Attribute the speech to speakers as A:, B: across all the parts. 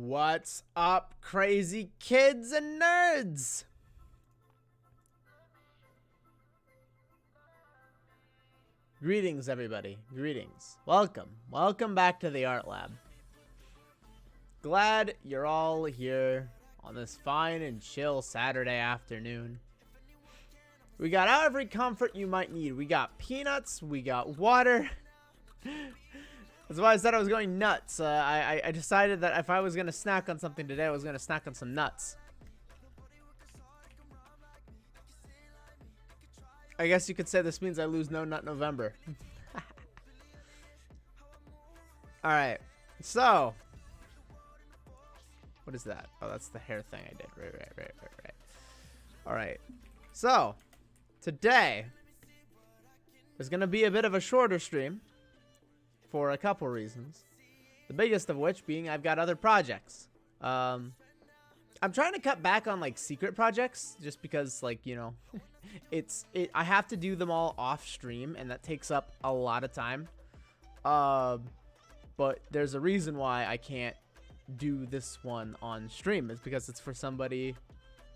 A: What's up, crazy kids and nerds? Greetings, everybody. Greetings. Welcome back to the Art Lab. Glad you're all here on this fine and chill Saturday afternoon. We got every comfort you might need. We got peanuts, we got water. That's why I said I was going nuts. I decided that if I was going to snack on something today, I was going to snack on some nuts. I guess you could say this means I lose no nut November. Alright, so. What is that? Oh, that's the hair thing I did. Right. Alright, so. Today is going to be a bit of a shorter stream. For a couple reasons, the biggest of which being I've got other projects. I'm trying to cut back on like secret projects just because, like, you know, I have to do them all off stream and that takes up a lot of time. But there's a reason why I can't do this one on stream. It's because it's for somebody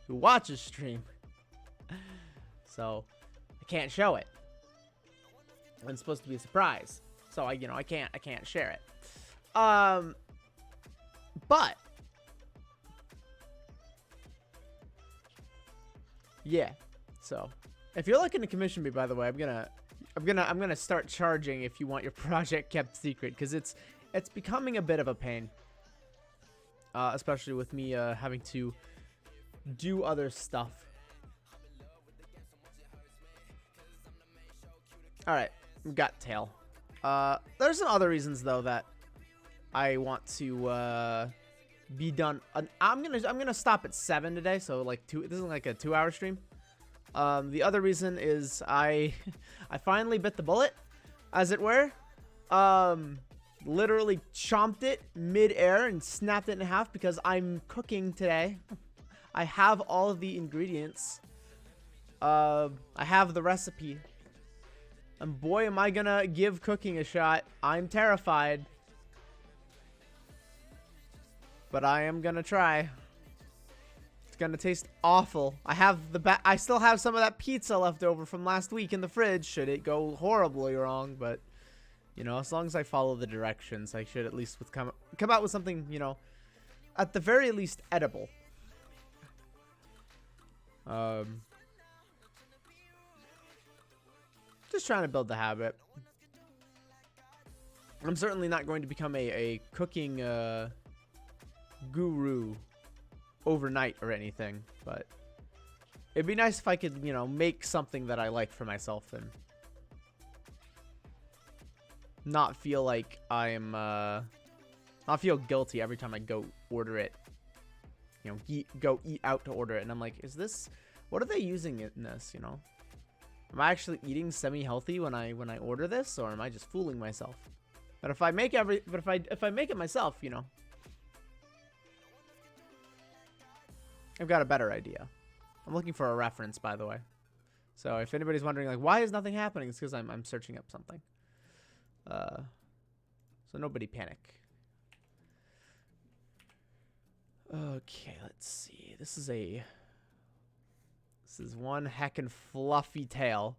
A: who watches stream. So I can't show it. And it's supposed to be a surprise. So I can't share it. But yeah. So if you're looking to commission me, by the way, I'm gonna start charging if you want your project kept secret, because it's becoming a bit of a pain. Especially with me having to do other stuff. All right, we've got tail. There's some other reasons though that I want to be done. I'm gonna stop at 7 today, so like this is like a 2-hour stream. The other reason is I finally bit the bullet, as it were. Literally chomped it mid-air and snapped it in half because I'm cooking today. I have all of the ingredients. I have the recipe. And boy, am I gonna give cooking a shot. I'm terrified. But I am gonna try. It's gonna taste awful. I still have some of that pizza left over from last week in the fridge, should it go horribly wrong. But, you know, as long as I follow the directions, I should at least come out with something, you know, at the very least edible. Just trying to build the habit. I'm certainly not going to become a cooking guru overnight or anything, but it'd be nice if I could, you know, make something that I like for myself and not feel like I'm not feel guilty every time I go order it. You know, go eat out to order it, and I'm like, what are they using in this, you know? Am I actually eating semi-healthy when I order this, or am I just fooling myself? But if I make if I make it myself, you know, I've got a better idea. I'm looking for a reference, by the way. So if anybody's wondering, like, why is nothing happening, it's because I'm searching up something. So nobody panic. Okay, let's see. This is one heckin' fluffy tail.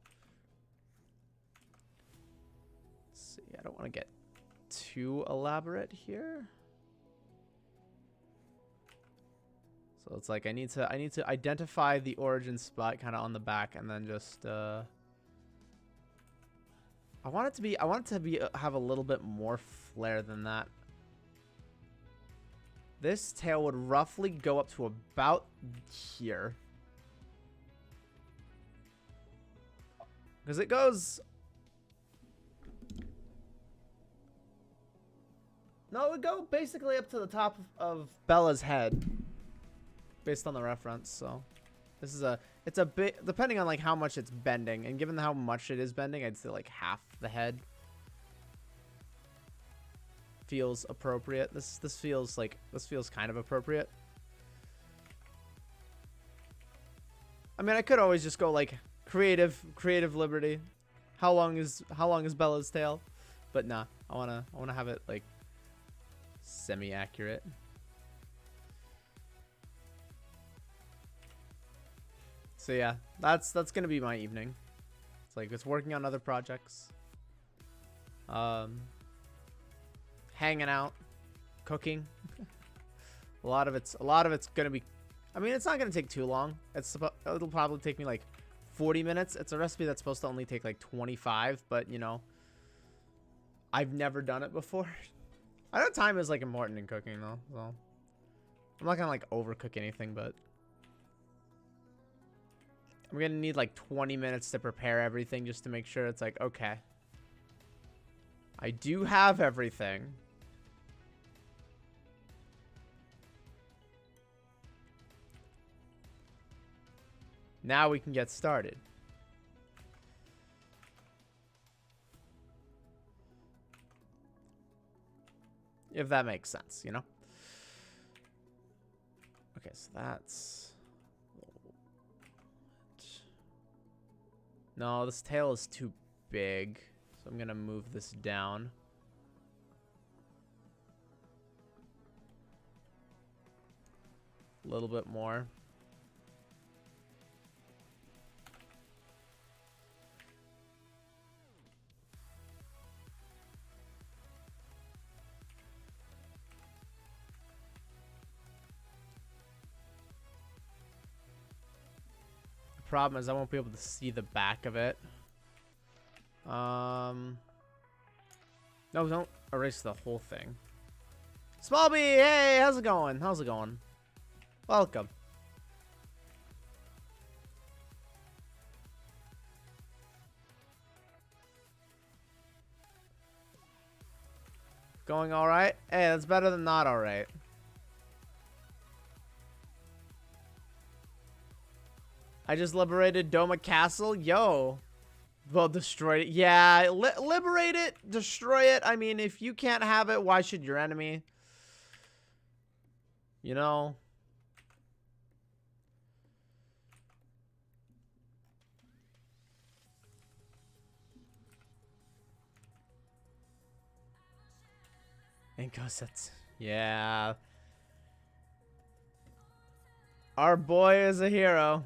A: Let's see, I don't want to get too elaborate here. So it's like I need to identify the origin spot kind of on the back, and then just I want it to have a little bit more flair than that. This tail would roughly go up to about here. Because it goes... No, it would go basically up to the top of Bella's head. Based on the reference, so... This is it's a bit... Depending on, like, how much it's bending. And given how much it is bending, I'd say, like, half the head feels appropriate. This feels kind of appropriate. I mean, I could always just go, like... Creative liberty. How long is Bella's tail? But nah, I wanna have it like semi-accurate. So yeah, that's gonna be my evening. It's like it's working on other projects, hanging out, cooking. a lot of it's gonna be. I mean, it's not gonna take too long. It'll probably take me like 40 minutes. It's a recipe that's supposed to only take like 25, but you know, I've never done it before. I know time is like important in cooking though, so I'm not gonna like overcook anything, but I'm gonna need like 20 minutes to prepare everything just to make sure it's like, okay, I do have everything. Now we can get started. If that makes sense, you know? Okay, so that's... No, this tail is too big. So I'm gonna move this down. A little bit more. Problem is I won't be able to see the back of it. No, don't erase the whole thing. Smallbee, hey, how's it going? How's it going? Welcome. Going all right? Hey, that's better than not all right. I just liberated Doma Castle. Yo. Well, destroy it. Yeah, liberate it. Destroy it. I mean, if you can't have it, why should your enemy? You know? And Cossets. Yeah. Our boy is a hero.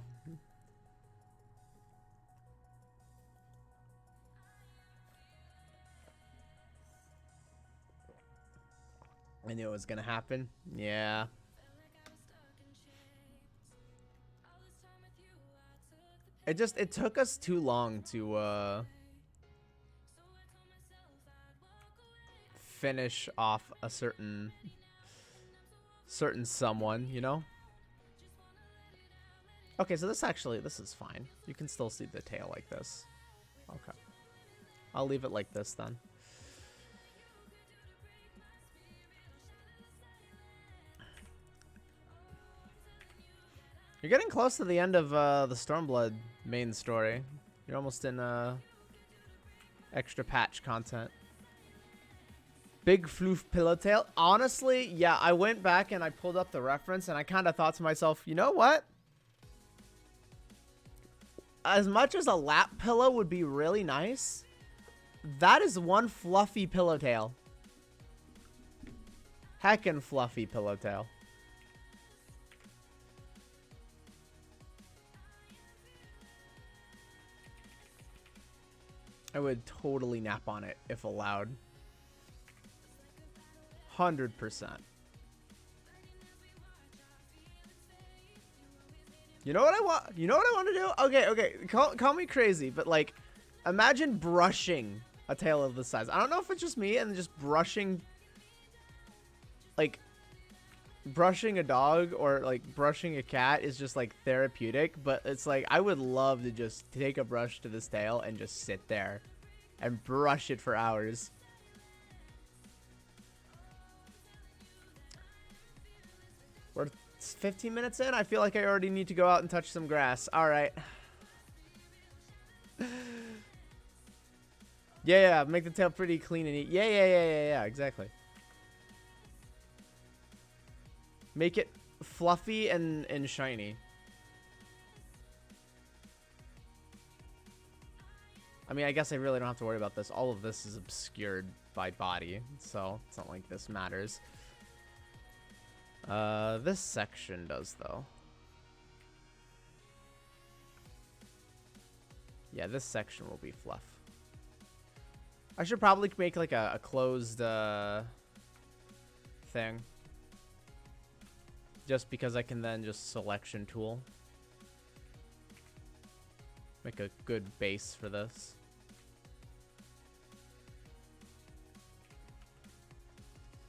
A: I knew it was gonna happen. Yeah. It took us too long to finish off a certain someone, you know? Okay, so this is fine. You can still see the tail like this. Okay. I'll leave it like this then. You're getting close to the end of the Stormblood main story. You're almost in extra patch content. Big floof pillowtail. Honestly, yeah, I went back and I pulled up the reference and I kind of thought to myself, you know what? As much as a lap pillow would be really nice, that is one fluffy pillowtail. Heckin' fluffy pillowtail. I would totally nap on it if allowed. 100%. You know what I want? You know what I want to do? Okay, okay. Call me crazy, but like, imagine brushing a tail of this size. I don't know if it's just me and just brushing, like, brushing a dog or like brushing a cat is just like therapeutic, but it's like I would love to just take a brush to this tail and just sit there and brush it for hours. We're 15 minutes in. I feel like I already need to go out and touch some grass. All right. Yeah, make the tail pretty clean and neat. Yeah, exactly. Make it fluffy and shiny. I mean, I guess I really don't have to worry about this. All of this is obscured by body, so it's not like this matters. This section does, though. Yeah, this section will be fluff. I should probably make like a closed thing. Just because I can then just selection tool. Make a good base for this.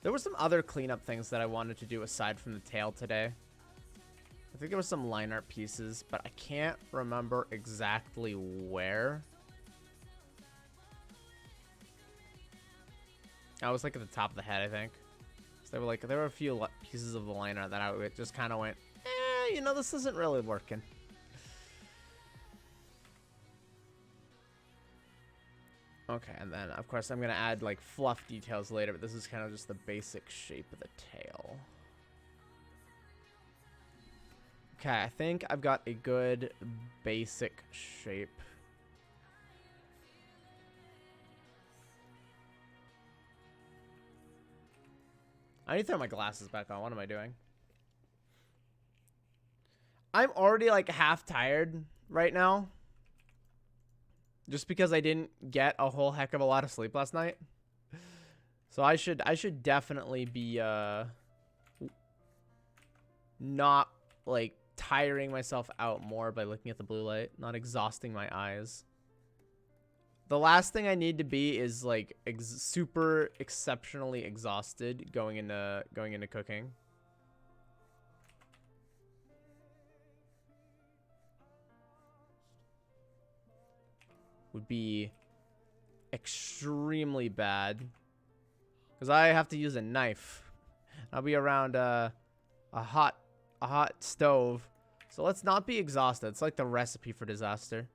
A: There were some other cleanup things that I wanted to do aside from the tail today. I think there were some line art pieces, but I can't remember exactly where. I was like at the top of the head, I think. So there were a few pieces of the line art that I just kind of went, you know, this isn't really working. Okay, and then of course I'm gonna add like fluff details later, but this is kind of just the basic shape of the tail. Okay, I think I've got a good basic shape. I need to throw my glasses back on. What am I doing? I'm already like half tired right now. Just because I didn't get a whole heck of a lot of sleep last night. So I should definitely be not like tiring myself out more by looking at the blue light, not exhausting my eyes. The last thing I need to be is like super exceptionally exhausted going into cooking. Would be extremely bad because I have to use a knife. I'll be around a hot stove, so let's not be exhausted. It's like the recipe for disaster.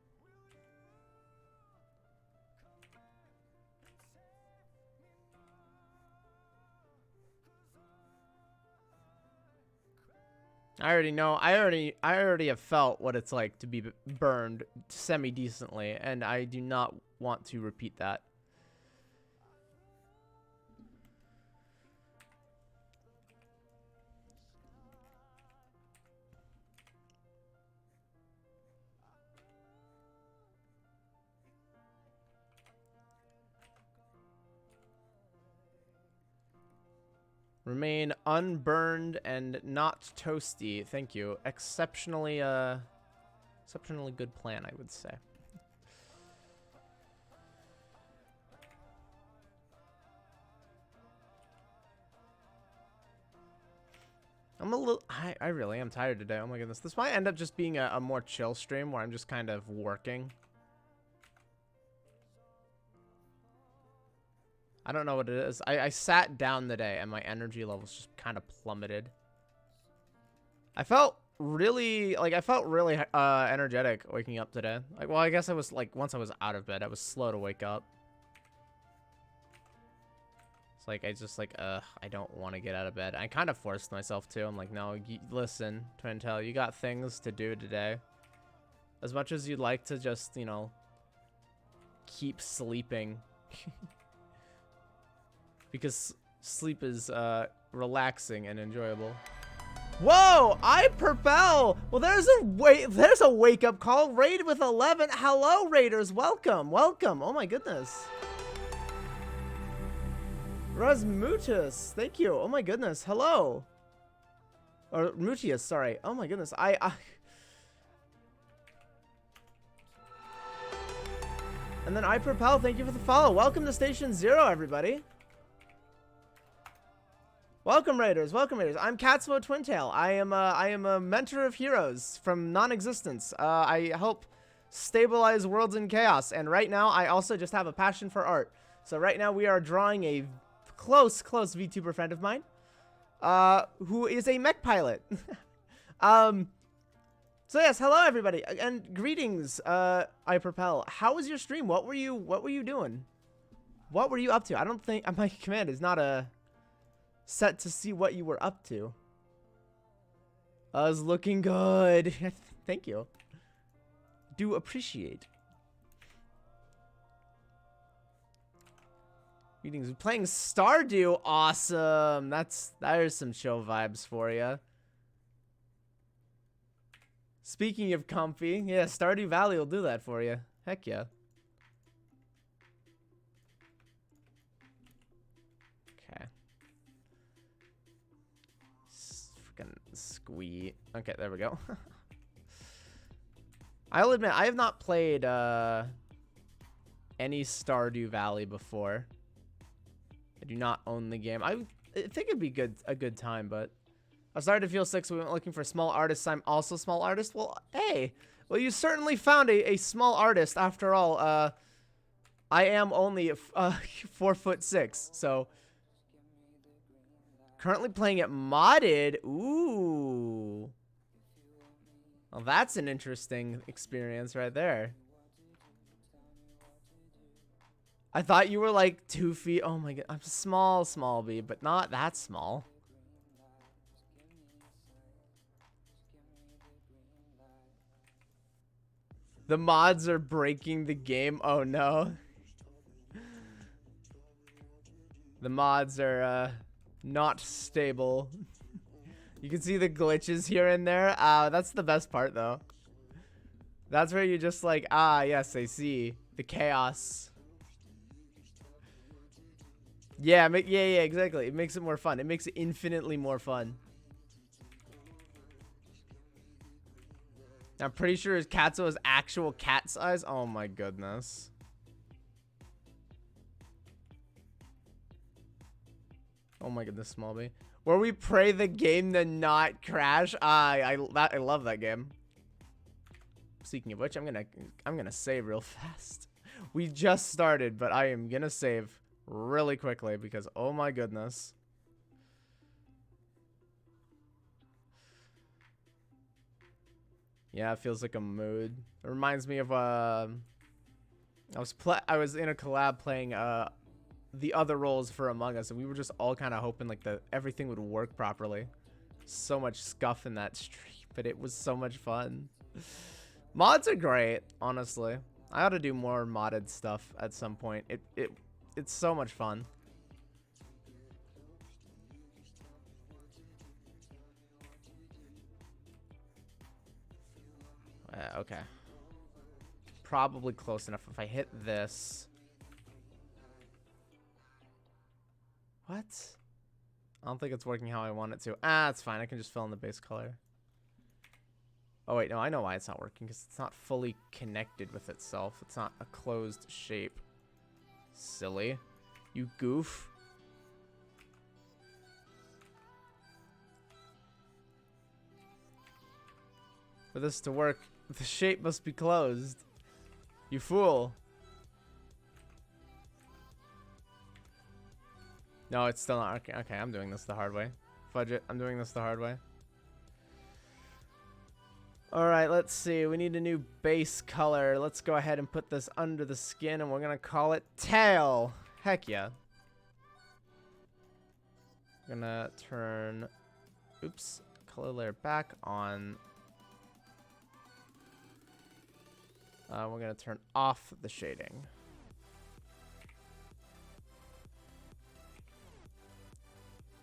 A: I already know. I already have felt what it's like to be burned semi-decently, and I do not want to repeat that. Remain unburned and not toasty. Thank you. Exceptionally good plan, I would say. I'm a little... I really am tired today. Oh my goodness. This might end up just being a more chill stream where I'm just kind of working. I don't know what it is. I sat down today and my energy levels just kind of plummeted. I felt really energetic waking up today. Like, well, I guess I was like, once I was out of bed, I was slow to wake up. It's like, I just like, I don't want to get out of bed. I kind of forced myself to. I'm like, no, listen, Twintel, you got things to do today. As much as you'd like to just, you know, keep sleeping. Because sleep is relaxing and enjoyable. Whoa, I propel. Well, there's a wake up call. Raid with 11. Hello, raiders. Welcome. Oh my goodness. Rasmutus, thank you. Oh my goodness. Hello. Or Mutius, sorry. Oh my goodness. And then I propel. Thank you for the follow. Welcome to Station 0, everybody. Welcome, raiders. I'm Katsuo Twintail. I am a mentor of heroes from non-existence. I help stabilize worlds in chaos, and right now I also just have a passion for art. So right now we are drawing a close VTuber friend of mine, who is a mech pilot. So yes, hello everybody, and greetings. I propel. How was your stream? What were you doing? What were you up to? I don't think my command is not a set to see what you were up to. I was looking good. Thank you. Do appreciate. Greetings. Playing Stardew. Awesome. There's some chill vibes for you. Speaking of comfy, yeah, Stardew Valley will do that for you. Heck yeah. Okay. Freaking squee. Okay, there we go. I'll admit, I have not played any Stardew Valley before. I do not own the game. I think it'd be a good time, but I started to feel sick, so we went looking for small artists. I'm also a small artist. Well, hey, well, you certainly found a small artist after all. I am only 4'6", so currently playing it modded. Ooh, well, that's an interesting experience right there. I thought you were like 2 feet. Oh my god, I'm small B, but not that small. The mods are breaking the game. Oh no. The mods are not stable. You can see the glitches here and there. That's the best part though. That's where you just like, yes, I see the chaos. Yeah, yeah, exactly. It makes it more fun. It makes it infinitely more fun. I'm pretty sure his Katsu is actual cat size. Oh my goodness. Oh my goodness, Smallby. Where we pray the game to not crash. I love that game. Speaking of which, I'm gonna save real fast. We just started, but I am gonna save really quickly because oh my goodness. Yeah, it feels like a mood. It reminds me of I was in a collab playing the other roles for Among Us, and we were just all kind of hoping like everything would work properly. So much scuff in that stream, but it was so much fun. Mods are great, honestly. I ought to do more modded stuff at some point. It's so much fun. Okay. Probably close enough if I hit this. What? I don't think it's working how I want it to. It's fine. I can just fill in the base color. Oh, wait. No, I know why it's not working. Because it's not fully connected with itself. It's not a closed shape. Silly. You goof. For this to work, the shape must be closed. You fool. No, it's still not working. Okay, I'm doing this the hard way. Fudge it. I'm doing this the hard way. Alright, let's see. We need a new base color. Let's go ahead and put this under the skin, and we're going to call it tail. Heck yeah. I'm going to turn... Oops. Color layer back on. We're going to turn off the shading.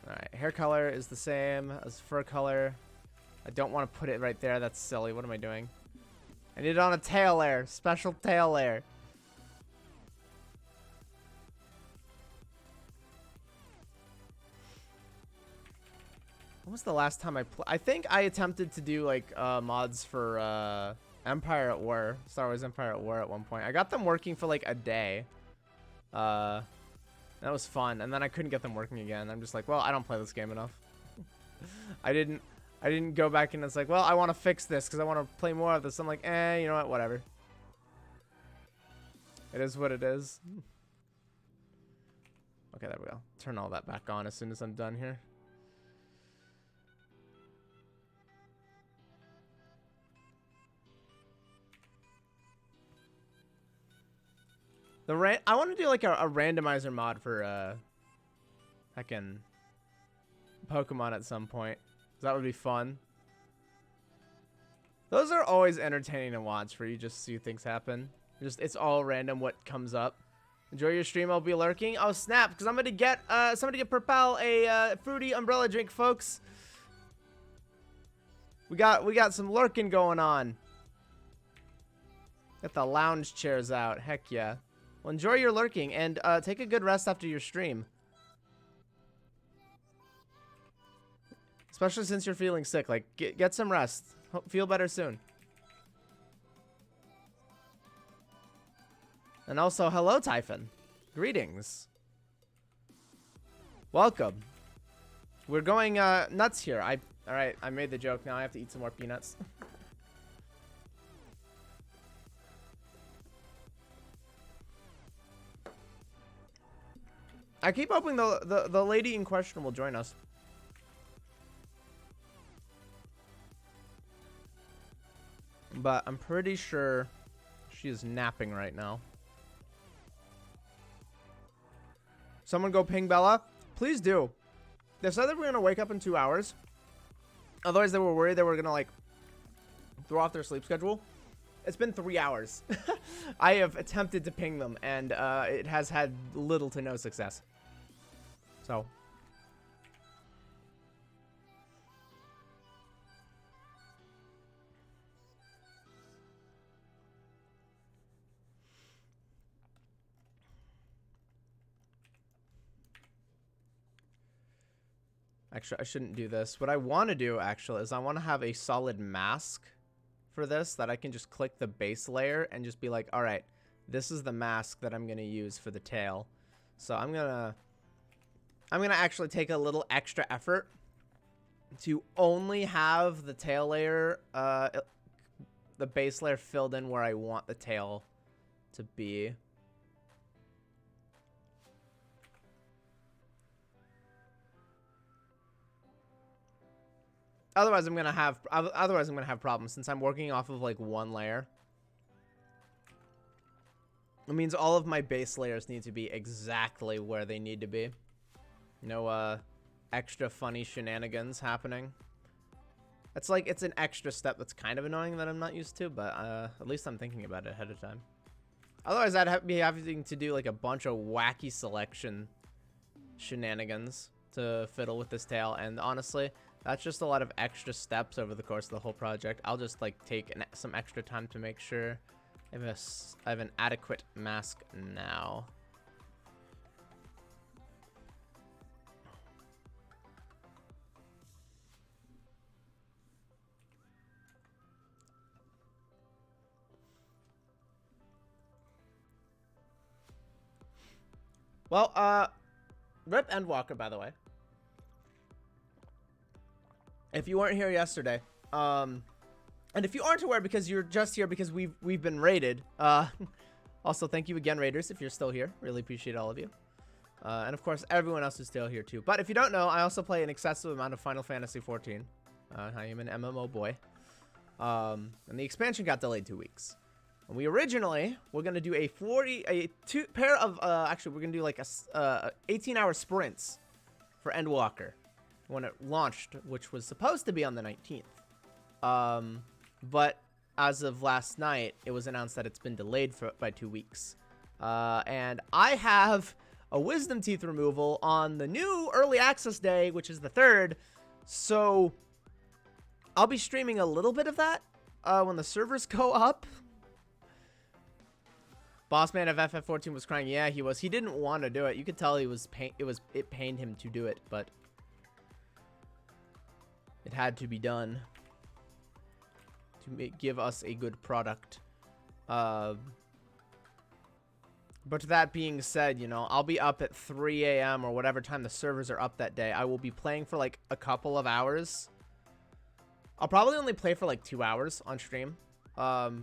A: Alright, hair color is the same as fur color. I don't want to put it right there. That's silly. What am I doing? I need it on a tail layer. Special tail layer. When was the last time I played? I think I attempted to do like mods for Empire at War. Star Wars Empire at War at one point. I got them working for like a day. That was fun. And then I couldn't get them working again. I'm just like, well, I don't play this game enough. I didn't go back and it's like, well, I want to fix this because I want to play more of this. I'm like, you know what? Whatever. It is what it is. Okay, there we go. Turn all that back on as soon as I'm done here. I want to do like a randomizer mod for heckin' Pokemon at some point. That would be fun. Those are always entertaining to watch where you just see things happen. It's all random what comes up. Enjoy your stream. I'll be lurking. Oh snap! Because I'm gonna get somebody get Propel a fruity umbrella drink, folks. We got some lurking going on. Get the lounge chairs out. Heck yeah. Well, enjoy your lurking and take a good rest after your stream. Especially since you're feeling sick. Like, get some rest. Feel better soon. And also, hello, Typhon. Greetings. Welcome. We're going nuts here. Alright, I made the joke. Now I have to eat some more peanuts. I keep hoping the lady in question will join us. But I'm pretty sure she is napping right now. Someone go ping Bella. Please do. They said that we're going to wake up in 2 hours. Otherwise, they were worried they were going to, like, throw off their sleep schedule. It's been 3 hours. I have attempted to ping them, and it has had little to no success. So. Actually, I shouldn't do this. What I want to do, actually, is I want to have a solid mask for this that I can just click the base layer and just be like, all right, this is the mask that I'm going to use for the tail. So I'm going to actually take a little extra effort to only have the tail layer, the base layer filled in where I want the tail to be. Otherwise, I'm gonna have problems since I'm working off of like one layer. It means all of my base layers need to be exactly where they need to be. No extra funny shenanigans happening. It's like it's an extra step that's kind of annoying that I'm not used to, but at least I'm thinking about it ahead of time. Otherwise, I'd be having to do like a bunch of wacky selection shenanigans to fiddle with this tail, and honestly, that's just a lot of extra steps over the course of the whole project. I'll just like take some extra time to make sure I have an adequate mask now. Well, Rip Endwalker, by the way. If you weren't here yesterday, and if you aren't aware because you're just here because we've been raided, also thank you again, raiders, if you're still here. Really appreciate all of you. And of course, everyone else is still here too. But if you don't know, I also play an excessive amount of Final Fantasy XIV. I am an MMO boy. And the expansion got delayed 2 weeks. And we originally were going to do actually, we're going to do like a 18-hour sprints for Endwalker when it launched, which was supposed to be on the 19th. But as of last night, it was announced that it's been delayed by 2 weeks. And I have a wisdom teeth removal on the new early access day, which is the 3rd. So I'll be streaming a little bit of that when the servers go up. Bossman of FF14 was crying. Yeah, he was. He didn't want to do it. You could tell it pained him to do it, but it had to be done to give us a good product. But that being said, you know, I'll be up at 3 a.m. or whatever time the servers are up that day. I will be playing for like a couple of hours. I'll probably only play for like 2 hours on stream.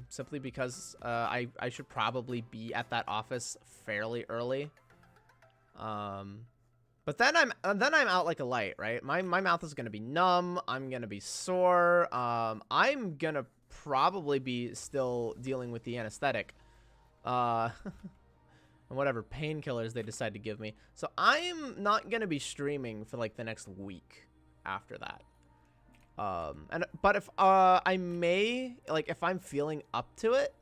A: Simply because I should probably be at that office fairly early. But then I'm out like a light, right? My mouth is gonna be numb. I'm gonna be sore. I'm gonna probably be still dealing with the anesthetic, and whatever painkillers they decide to give me. So I'm not gonna be streaming for like the next week after that. But if I may, like, if I'm feeling up to it,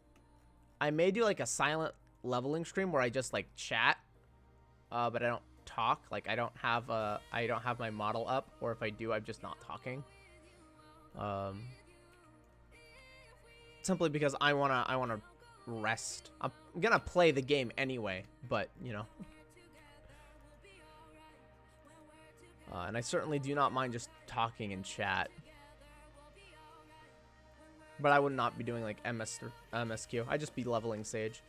A: I may do like a silent leveling stream where I just like chat, but I don't talk. Like I don't have my model up, or if I do, I'm just not talking. Simply because I wanna rest. I'm gonna play the game anyway, but, you know. And I certainly do not mind just talking in chat. But I would not be doing, like, MSQ. I'd just be leveling Sage.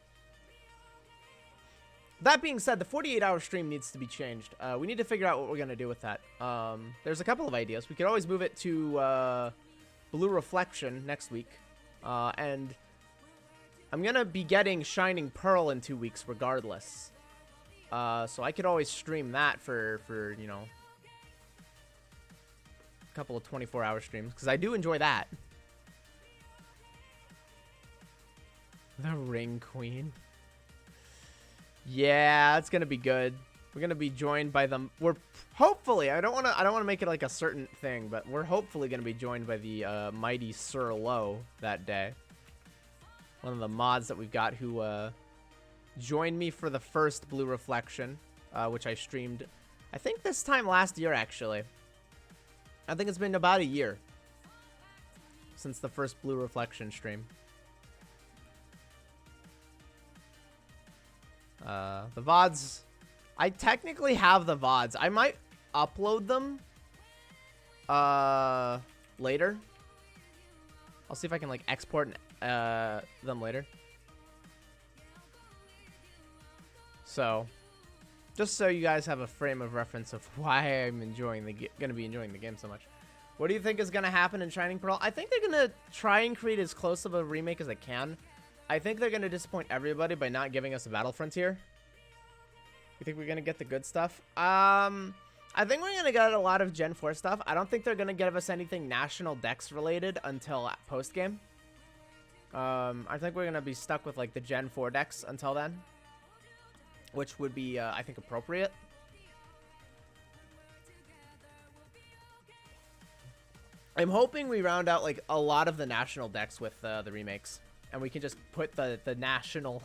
A: That being said, the 48-hour stream needs to be changed. We need to figure out what we're going to do with that. There's a couple of ideas. We could always move it to Blue Reflection next week. And I'm going to be getting Shining Pearl in 2 weeks regardless. So I could always stream that for you know, a couple of 24-hour streams. Because I do enjoy that. The Ring Queen. Yeah, it's gonna be good. We're gonna be joined by them. We're hopefully. I don't wanna make it like a certain thing, but we're hopefully gonna be joined by the mighty Sir Low that day. One of the mods that we've got who joined me for the first Blue Reflection, which I streamed. I think this time last year actually. I think it's been about a year since the first Blue Reflection stream. The VODs, I technically have the VODs. I might upload them later. I'll see if I can like export them later. So, just so you guys have a frame of reference of why I'm gonna be enjoying the game so much. What do you think is gonna happen in Shining Pearl? I think they're gonna try and create as close of a remake as they can. I think they're going to disappoint everybody by not giving us a Battle Frontier. You think we're going to get the good stuff? I think we're going to get a lot of Gen 4 stuff. I don't think they're going to give us anything National Dex related until post-game. I think we're going to be stuck with like the Gen 4 decks until then. Which would be, I think, appropriate. I'm hoping we round out like a lot of the National Dex with the remakes. And we can just put the national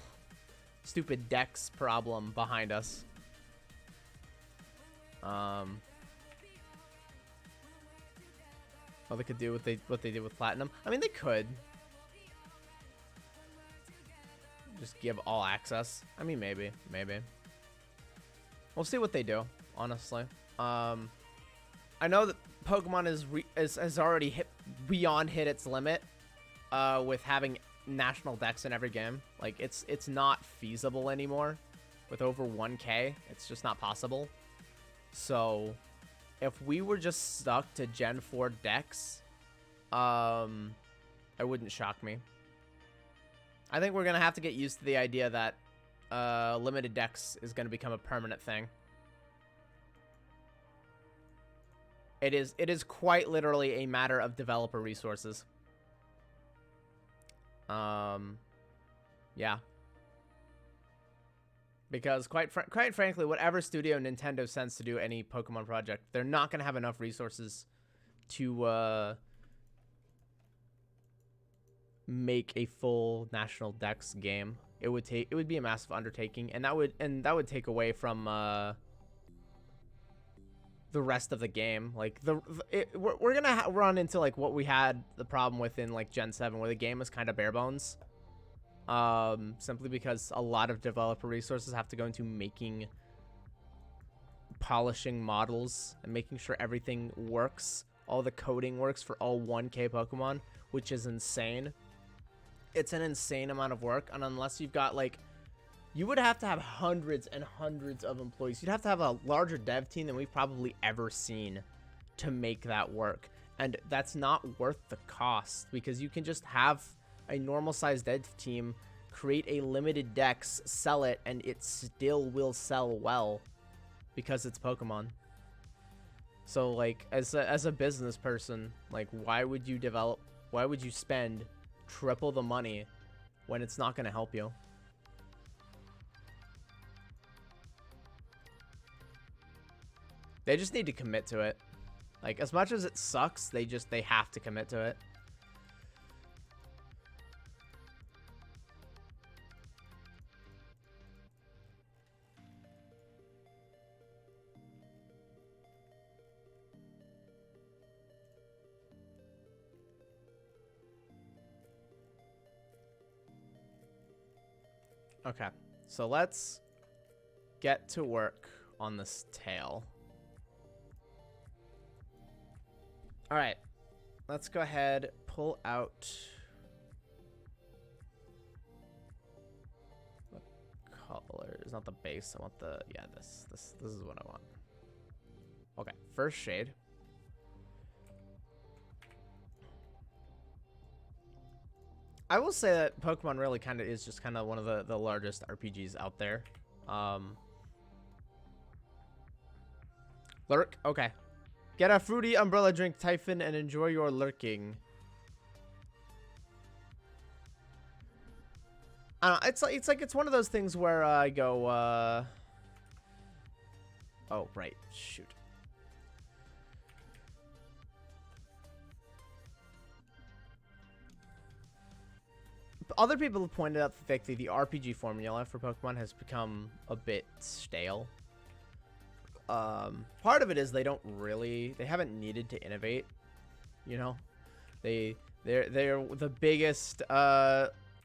A: stupid Dex problem behind us. Well, they could do what they did with Platinum. I mean, they could just give all access. I mean, maybe. We'll see what they do. Honestly, I know that Pokemon has already hit its limit with having National Dex in every game. Like it's not feasible anymore with over 1K. It's just not possible. So if we were just stuck to Gen 4 Dex, it wouldn't shock me. I think we're gonna have to get used to the idea that limited Dex is gonna become a permanent thing. It is quite literally a matter of developer resources. Yeah. Because quite frankly, whatever studio Nintendo sends to do any Pokemon project, they're not going to have enough resources to make a full National Dex game. It would be a massive undertaking, and that would take away from the rest of the game. Like we're gonna run into like what we had the problem with in like Gen 7, where the game was kind of bare bones, simply because a lot of developer resources have to go into polishing models and making sure everything works, all the coding works for all 1K Pokemon, which is insane. It's an insane amount of work, and unless you've got like, you would have to have hundreds and hundreds of employees. You'd have to have a larger dev team than we've probably ever seen to make that work. And that's not worth the cost, because you can just have a normal sized dev team create a limited dex, sell it, and it still will sell well because it's Pokemon. So like as a business person, like why would you spend triple the money when it's not going to help you? They just need to commit to it. Like, as much as it sucks, they have to commit to it. Okay, so let's get to work on this tail. All right, let's go ahead, pull out the colors, not the base. I want the, yeah, this is what I want. Okay, first shade. I will say that Pokemon really kind of is just kind of one of the largest RPGs out there. Lurk, okay. Get a fruity umbrella drink, Typhon, and enjoy your lurking. I don't know, it's one of those things where I go, oh, right, shoot. Other people have pointed out the fact that the RPG formula for Pokemon has become a bit stale. Part of it is they haven't needed to innovate, you know. They're the biggest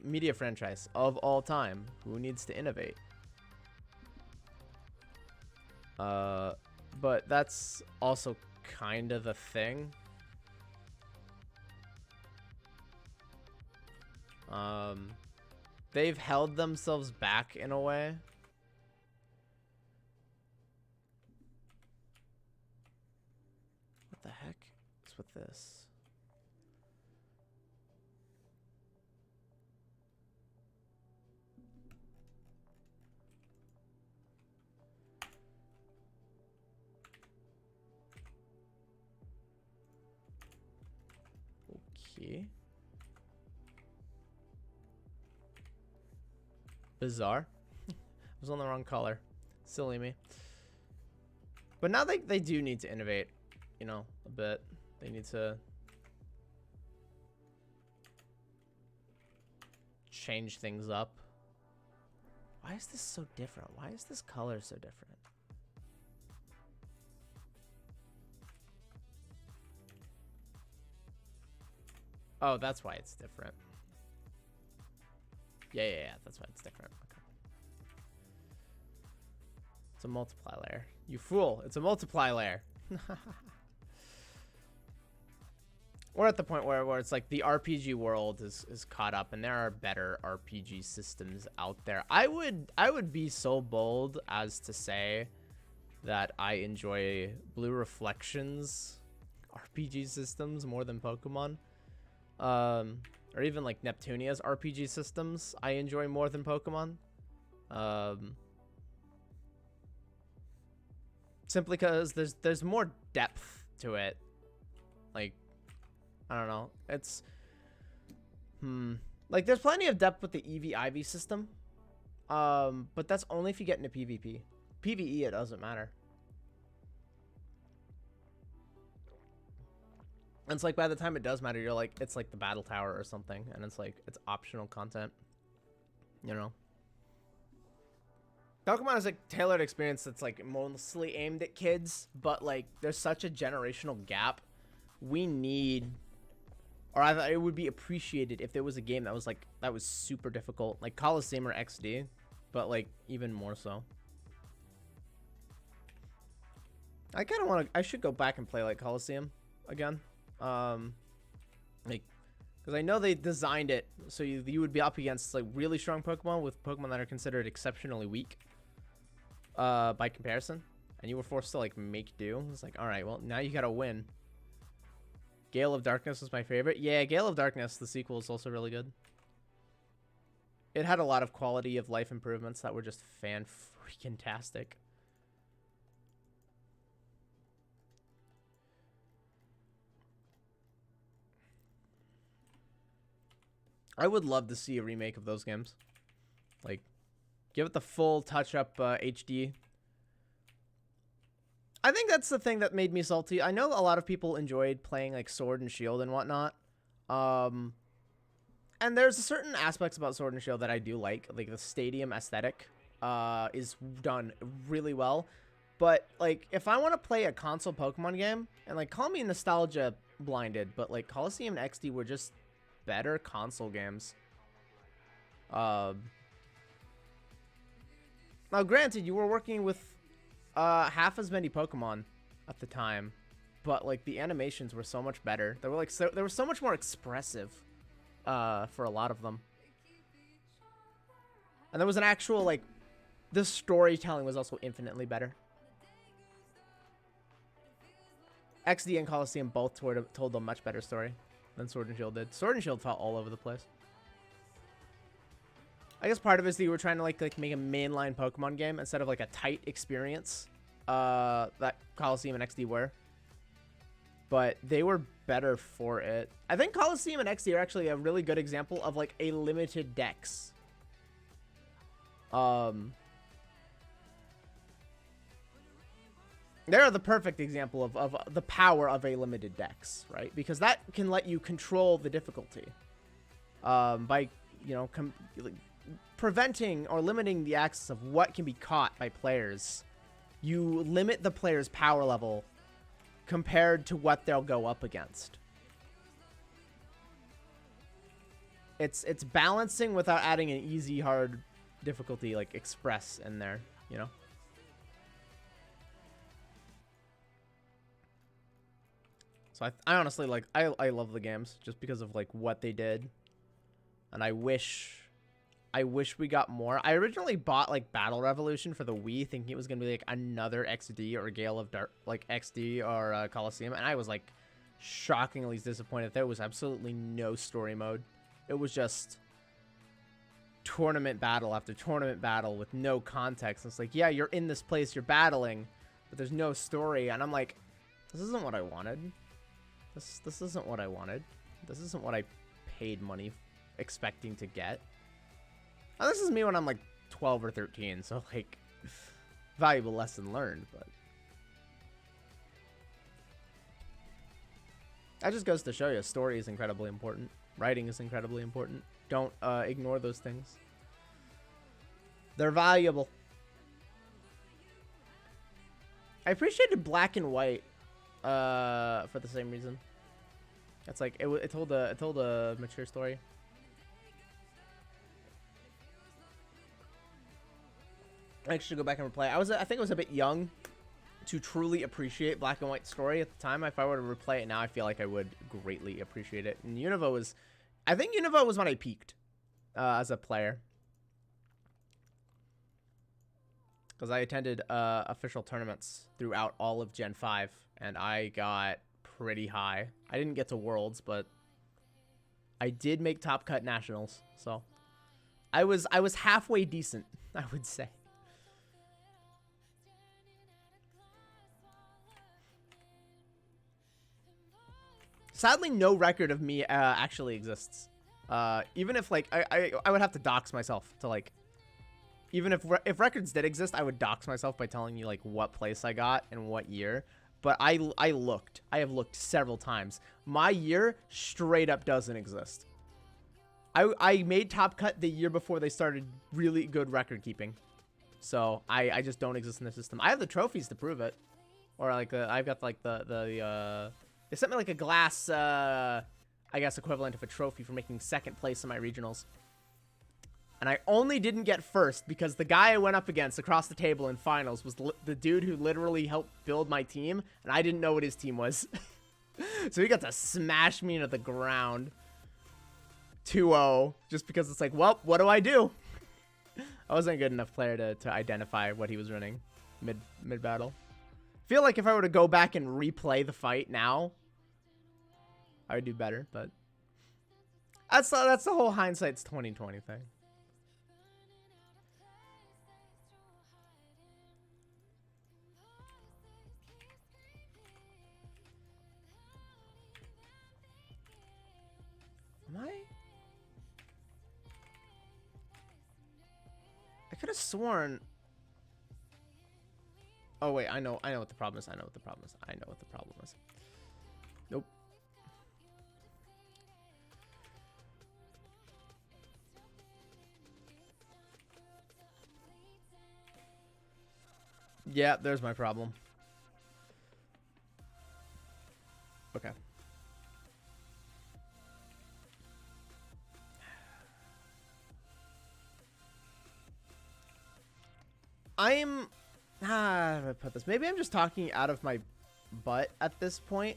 A: media franchise of all time. Who needs to innovate? But that's also kind of the thing. They've held themselves back in a way. What the heck is with this? Okay. Bizarre. I was on the wrong color. Silly me. But now they do need to innovate, you know, a bit. They need to change things up. Why is this so different? Why is this color so different? Oh, that's why it's different. Yeah, that's why it's different. Okay. It's a multiply layer. You fool, it's a multiply layer. We're at the point where it's like the RPG world is caught up and there are better RPG systems out there. I would be so bold as to say that I enjoy Blue Reflections RPG systems more than Pokemon. Or even like Neptunia's RPG systems I enjoy more than Pokemon. Simply because there's more depth to it. Like, I don't know. It's like there's plenty of depth with the EV-IV system. But that's only if you get into PvP. PvE, it doesn't matter. And it's like by the time it does matter, you're like, it's like the battle tower or something, and it's like it's optional content, you know. Pokemon is a tailored experience that's like mostly aimed at kids, but like there's such a generational gap. We need, or I thought it would be appreciated if there was a game that was like that was super difficult, like Coliseum or XD, but like even more so. I kind of want to. I should go back and play like Coliseum again. Like, because I know they designed it so you would be up against like really strong Pokemon with Pokemon that are considered exceptionally weak by comparison, and you were forced to like make do. It's like, all right, well, now you gotta win. Gale of Darkness was my favorite. Yeah, Gale of Darkness, the sequel, is also really good. It had a lot of quality of life improvements that were just fan-freaking-tastic. I would love to see a remake of those games. Like, give it the full touch-up HD. I think that's the thing that made me salty. I know a lot of people enjoyed playing, like, Sword and Shield and whatnot. And there's certain aspects about Sword and Shield that I do like. Like, the stadium aesthetic is done really well. But, like, if I want to play a console Pokemon game, and, like, call me nostalgia blinded, but, like, Coliseum and XD were just better console games. Now, granted, you were working with half as many Pokemon at the time, but like the animations were so much better. They were like they were so much more expressive for a lot of them. And there was an actual like the storytelling was also infinitely better. XD and Coliseum both told a much better story than Sword and Shield did. Sword and Shield felt all over the place. I guess part of it is that you were trying to like make a mainline Pokemon game instead of like a tight experience that Coliseum and XD were. But they were better for it. I think Coliseum and XD are actually a really good example of like a limited dex. They're the perfect example of the power of a limited dex, right? Because that can let you control the difficulty by, you know, preventing or limiting the access of what can be caught by players. You limit the player's power level compared to what they'll go up against. It's balancing without adding an easy, hard difficulty like express in there, you know? So I honestly like I love the games just because of like what they did, and I wish we got more. I originally bought like Battle Revolution for the Wii, thinking it was gonna be like another XD or Gale of Dark, like XD or Coliseum, and I was like shockingly disappointed. There was absolutely no story mode. It was just tournament battle after tournament battle with no context. It's like, yeah, you're in this place, you're battling, but there's no story, and I'm like, this isn't what I wanted. This isn't what I wanted. This isn't what I paid money expecting to get. Now, this is me when I'm like 12 or 13, so like valuable lesson learned, but that just goes to show you story is incredibly important. Writing is incredibly important. Don't ignore those things. They're valuable. I appreciated Black and White for the same reason. It's like it told a mature story. I actually go back and replay. I think I was a bit young to truly appreciate Black and White story at the time. If I were to replay it now, I feel like I would greatly appreciate it. And Unova was, I think Unova was when I peaked as a player, because I attended official tournaments throughout all of Gen 5, and I got pretty high. I didn't get to Worlds, but I did make Top Cut Nationals, so I was halfway decent, I would say. Sadly, no record of me actually exists. Even if like I would have to dox myself to like, even if records did exist, I would dox myself by telling you like what place I got and what year. But I have looked several times. My year straight up doesn't exist. I made Top Cut the year before they started really good record keeping, so I just don't exist in the system. I have the trophies to prove it, or like I've got like they sent me like a glass, I guess equivalent of a trophy for making second place in my regionals. And I only didn't get first because the guy I went up against across the table in finals was the dude who literally helped build my team, and I didn't know what his team was. So he got to smash me into the ground. 2-0, just because it's like, well, what do I do? I wasn't a good enough player to identify what he was running mid battle. Feel like if I were to go back and replay the fight now, I would do better, but that's the whole hindsight's 2020 thing. Am I could have sworn. Oh wait, I know what the problem is. I know what the problem is. Nope. Yeah, there's my problem. Okay. I'm how do I put this? Maybe I'm just talking out of my butt at this point.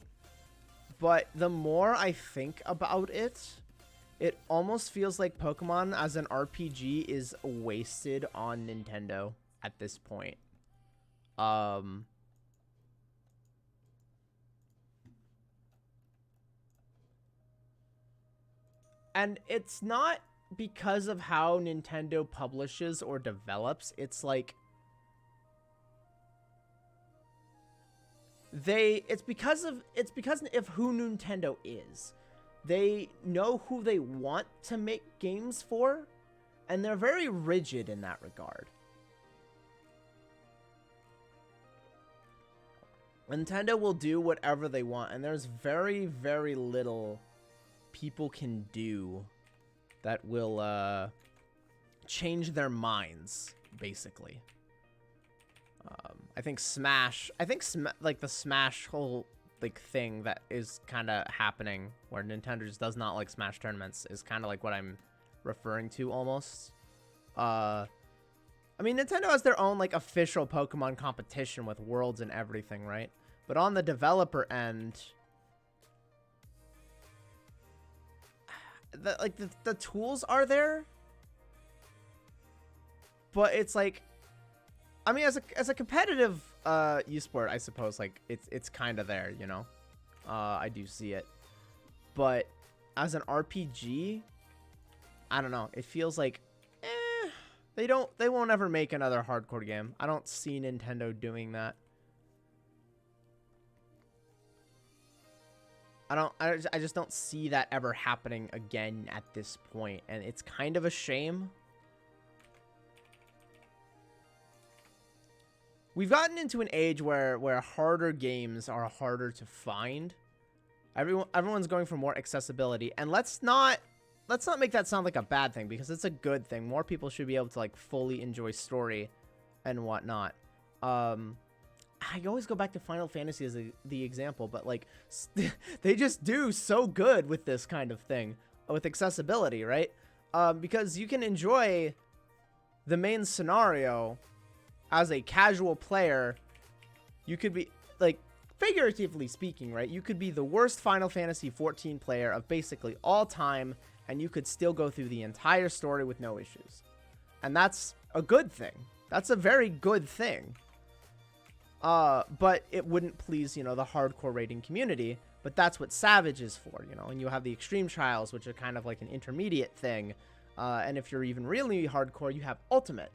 A: But the more I think about it, it almost feels like Pokemon as an RPG is wasted on Nintendo at this point. And it's not because of how Nintendo publishes or develops. It's like it's because of who Nintendo is. They know who they want to make games for, and they're very rigid in that regard. Nintendo will do whatever they want, and there's very, very little people can do that will change their minds, basically. I think Smash, like the Smash whole like thing that is kind of happening where Nintendo just does not like Smash tournaments is kind of like what I'm referring to almost. I mean, Nintendo has their own like official Pokemon competition with Worlds and everything, right? But on the developer end, the tools are there, but it's like, I mean, as a competitive esport, I suppose like it's kind of there, you know. I do see it, but as an RPG, I don't know. It feels like they won't ever make another hardcore game. I don't see Nintendo doing that. I just don't see that ever happening again at this point, and it's kind of a shame. We've gotten into an age where harder games are harder to find. Everyone's going for more accessibility, and let's not make that sound like a bad thing, because it's a good thing. More people should be able to like fully enjoy story and whatnot. I always go back to Final Fantasy as the example, but like they just do so good with this kind of thing with accessibility, right? Because you can enjoy the main scenario as a casual player. You could be like, figuratively speaking, right? You could be the worst Final Fantasy 14 player of basically all time, and you could still go through the entire story with no issues. And that's a good thing. That's a very good thing. But it wouldn't please, you know, the hardcore rating community, but that's what Savage is for, you know. And you have the Extreme Trials, which are kind of like an intermediate thing. And if you're even really hardcore, you have Ultimate.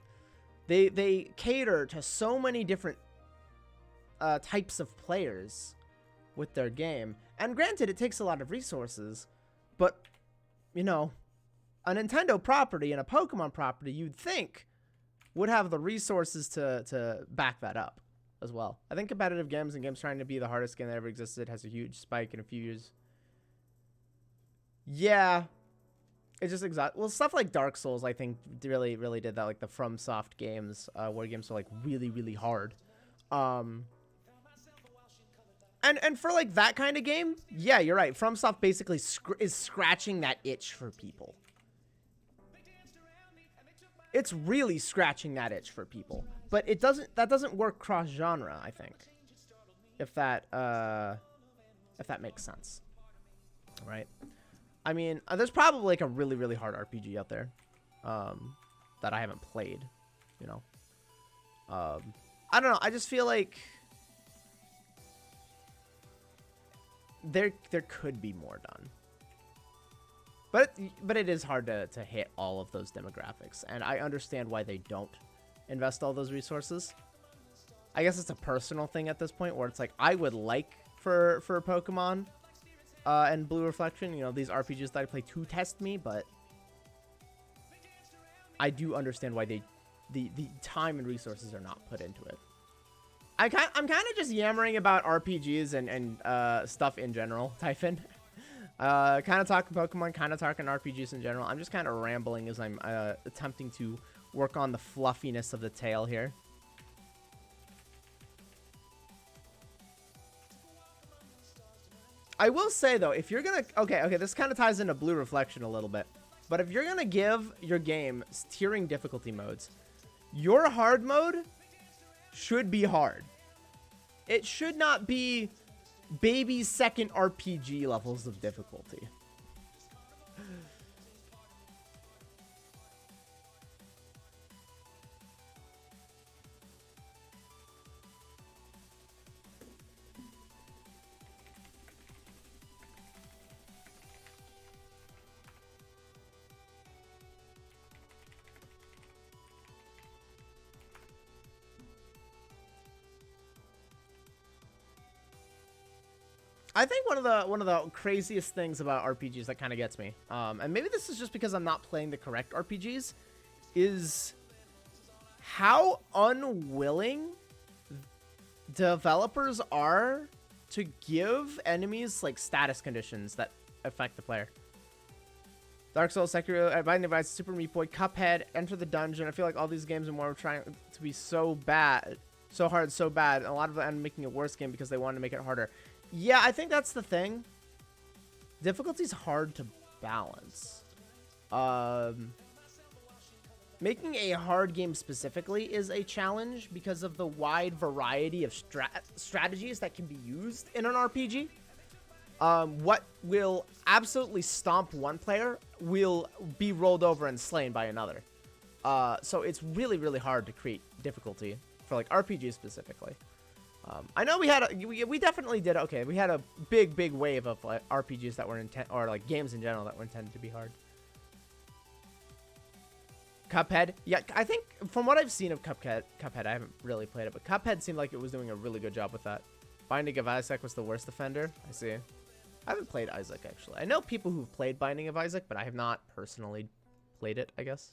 A: They cater to so many different types of players with their game. And granted, it takes a lot of resources, but, you know, a Nintendo property and a Pokemon property, you'd think, would have the resources to back that up as well. I think competitive games and games trying to be the hardest game that ever existed has a huge spike in a few years. Yeah. It's just well, stuff like Dark Souls, I think, really, really did that. Like the FromSoft games, where games are like really, really hard. And for like that kind of game, yeah, you're right. FromSoft basically is scratching that itch for people. It's really scratching that itch for people, but that doesn't work cross genre, I think. If that makes sense. Right? I mean, there's probably like a really, really hard RPG out there that I haven't played, you know. I don't know. I just feel like there could be more done. But it is hard to hit all of those demographics, and I understand why they don't invest all those resources. I guess it's a personal thing at this point, where it's like, I would like for Pokemon and Blue Reflection, you know, these RPGs that I play to test me, but I do understand why the time and resources are not put into it. I'm kind of just yammering about RPGs and stuff in general, Typhon. Kind of talking Pokemon, kind of talking RPGs in general. I'm just kind of rambling as I'm attempting to work on the fluffiness of the tale here. I will say, though, if you're going to... Okay, this kind of ties into Blue Reflection a little bit. But if you're going to give your game tiering difficulty modes, your hard mode should be hard. It should not be baby second RPG levels of difficulty. I think one of the craziest things about RPGs that kind of gets me, and maybe this is just because I'm not playing the correct RPGs, is how unwilling developers are to give enemies like status conditions that affect the player. Dark Souls, Sekiro, Binding of Isaac, Super Meat Boy, Cuphead, Enter the Dungeon. I feel like all these games are more trying to be so bad, so hard, so bad. And a lot of them end up making a worse game because they want to make it harder. Yeah, I think that's the thing. Difficulty's hard to balance. Making a hard game specifically is a challenge because of the wide variety of strategies that can be used in an RPG. What will absolutely stomp one player will be rolled over and slain by another. So it's really, really hard to create difficulty for like RPGs specifically. I know we definitely did. Okay, we had a big wave of like RPGs that were or like games in general that were intended to be hard. Cuphead, yeah, I think from what I've seen of Cuphead, I haven't really played it, but Cuphead seemed like it was doing a really good job with that. Binding of Isaac was the worst offender. I see. I haven't played Isaac actually. I know people who've played Binding of Isaac, but I have not personally played it, I guess.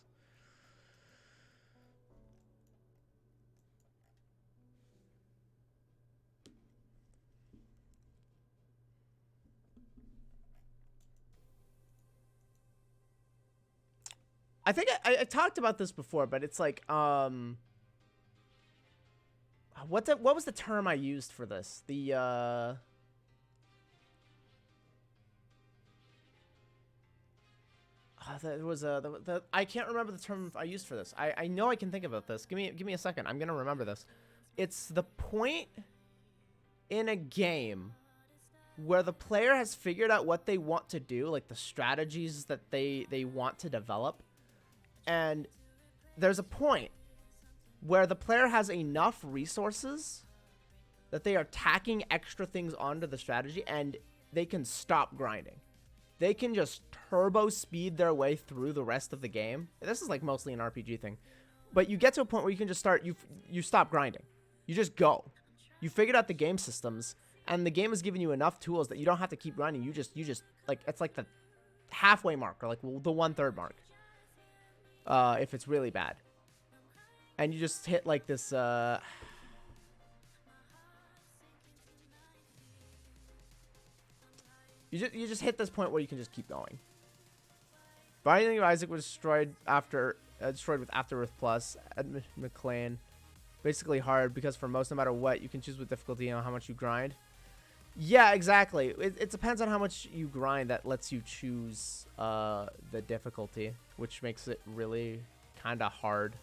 A: I think I talked about this before, but it's like, what was the term I used for this? The, there was I can't remember the term I used for this. I know I can think about this. Give me a second. I'm gonna remember this. It's the point in a game where the player has figured out what they want to do, like the strategies that they want to develop. And there's a point where the player has enough resources that they are tacking extra things onto the strategy and they can stop grinding. They can just turbo speed their way through the rest of the game. This is like mostly an RPG thing. But you get to a point where you can just start, you stop grinding. You just go. You figured out the game systems and the game has given you enough tools that you don't have to keep grinding. You just like, it's like the halfway mark or like the 1/3 mark. If it's really bad. And you just hit like this, you just hit this point where you can just keep going. Binding of Isaac was destroyed with Afterbirth Plus at McLean. Basically hard because for most, no matter what, you can choose with difficulty and how much you grind. Yeah, exactly. It depends on how much you grind that lets you choose the difficulty, which makes it really kind of hard.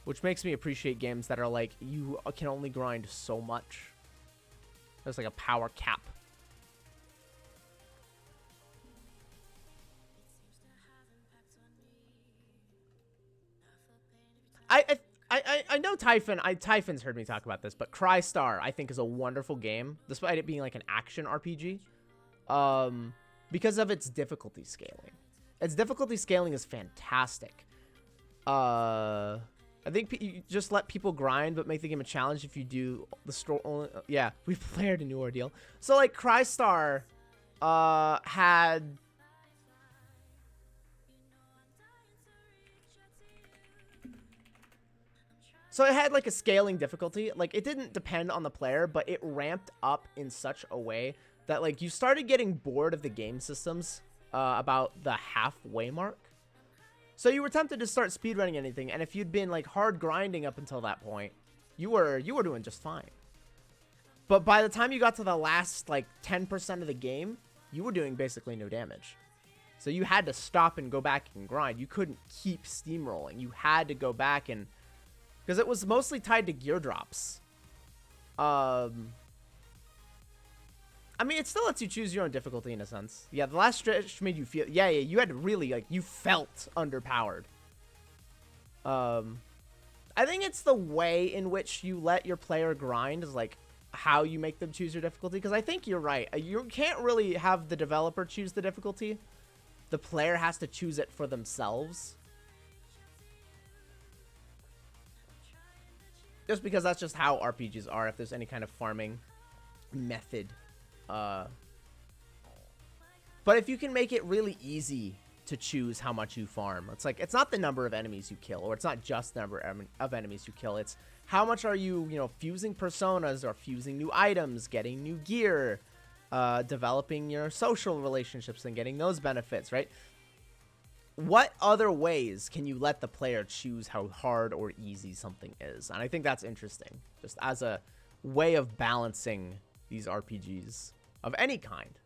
A: Which makes me appreciate games that are like, you can only grind so much. There's like a power cap. I know Typhon's heard me talk about this, but Crystar I think is a wonderful game, despite it being like an action RPG, because of its difficulty scaling. Its difficulty scaling is fantastic. I think you just let people grind, but make the game a challenge if you do the story. Yeah, we've played a new ordeal. So like Crystar had. So it had like a scaling difficulty. Like it didn't depend on the player, but it ramped up in such a way that like you started getting bored of the game systems about the halfway mark. So you were tempted to start speedrunning anything, and if you'd been like hard grinding up until that point, you were doing just fine. But by the time you got to the last like 10% of the game, you were doing basically no damage. So you had to stop and go back and grind. You couldn't keep steamrolling. You had to go back and... Because it was mostly tied to gear drops. I mean, it still lets you choose your own difficulty in a sense. Yeah, the last stretch made you feel... Yeah, you had to really, like, you felt underpowered. I think it's the way in which you let your player grind is, like, how you make them choose your difficulty. Because I think you're right. You can't really have the developer choose the difficulty. The player has to choose it for themselves. Just because that's just how RPGs are, if there's any kind of farming method. But if you can make it really easy to choose how much you farm, it's like, it's not the number of enemies you kill, or it's not just the number of enemies you kill. It's how much are you, you know, fusing personas or fusing new items, getting new gear, developing your social relationships and getting those benefits, right? What other ways can you let the player choose how hard or easy something is? And I think that's interesting, just as a way of balancing these RPGs of any kind.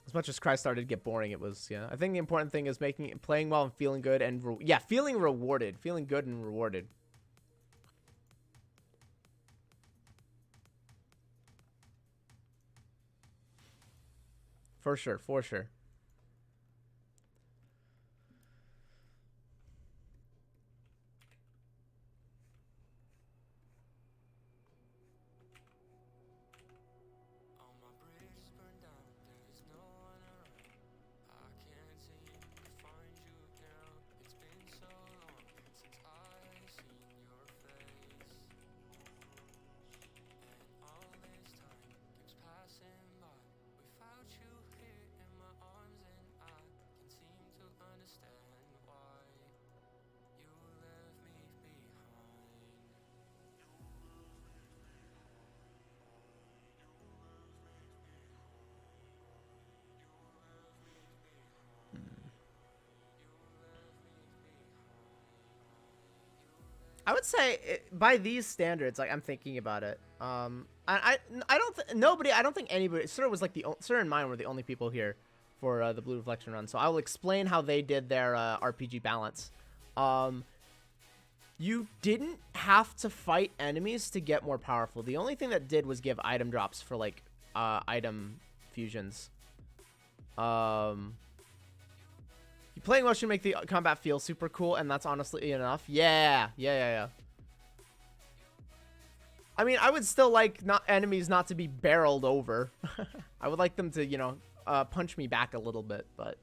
A: As much as Cry started to get boring, it was, yeah. I think the important thing is playing well and feeling good and, feeling rewarded. Feeling good and rewarded. For sure, for sure. I would say by these standards, like I'm thinking about it. I don't think anybody. Sir was like Sir and mine were the only people here for the Blue Reflection run. So I will explain how they did their RPG balance. You didn't have to fight enemies to get more powerful. The only thing that did was give item drops for like item fusions. Playing well should make the combat feel super cool, and that's honestly enough. Yeah. I mean, I would still like enemies not to be barreled over. I would like them to, you know, punch me back a little bit, but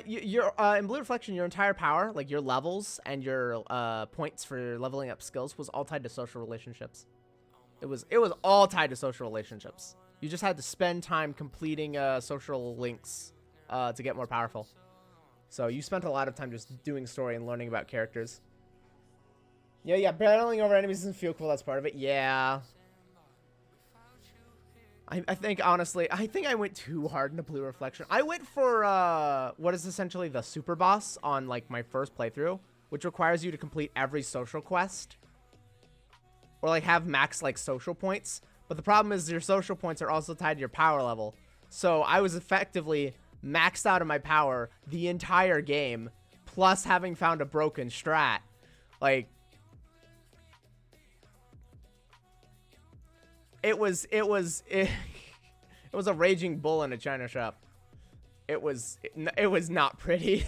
A: you're in Blue Reflection, your entire power, like your levels and your points for leveling up skills, was all tied to social relationships. It was all tied to social relationships. You just had to spend time completing social links to get more powerful. So you spent a lot of time just doing story and learning about characters. Yeah, battling over enemies doesn't feel cool. That's part of it. Yeah. I think, honestly, I think I went too hard into Blue Reflection. I went for what is essentially the super boss on, like, my first playthrough, which requires you to complete every social quest. Or, like, have max, like, social points. But the problem is your social points are also tied to your power level. So I was effectively maxed out of my power the entire game, plus having found a broken strat. Like, it was a raging bull in a china shop. It was not pretty.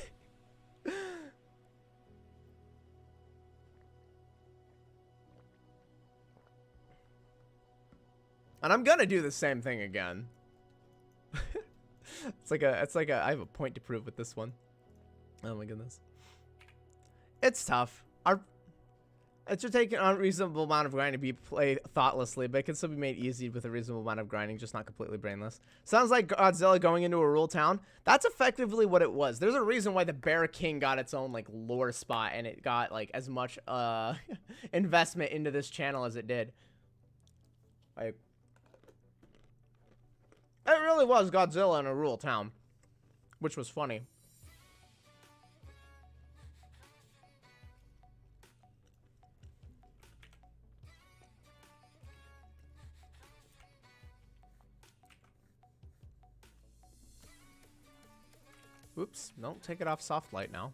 A: And I'm gonna do the same thing again. It's like a I have a point to prove with this one. Oh my goodness. It's tough. It should take an unreasonable amount of grinding to be played thoughtlessly, but it can still be made easy with a reasonable amount of grinding, just not completely brainless. Sounds like Godzilla going into a rural town. That's effectively what it was. There's a reason why the Bear King got its own, like, lore spot, and it got, like, as much investment into this channel as it did. Like, it really was Godzilla in a rural town, which was funny. Oops, don't take it off soft light now.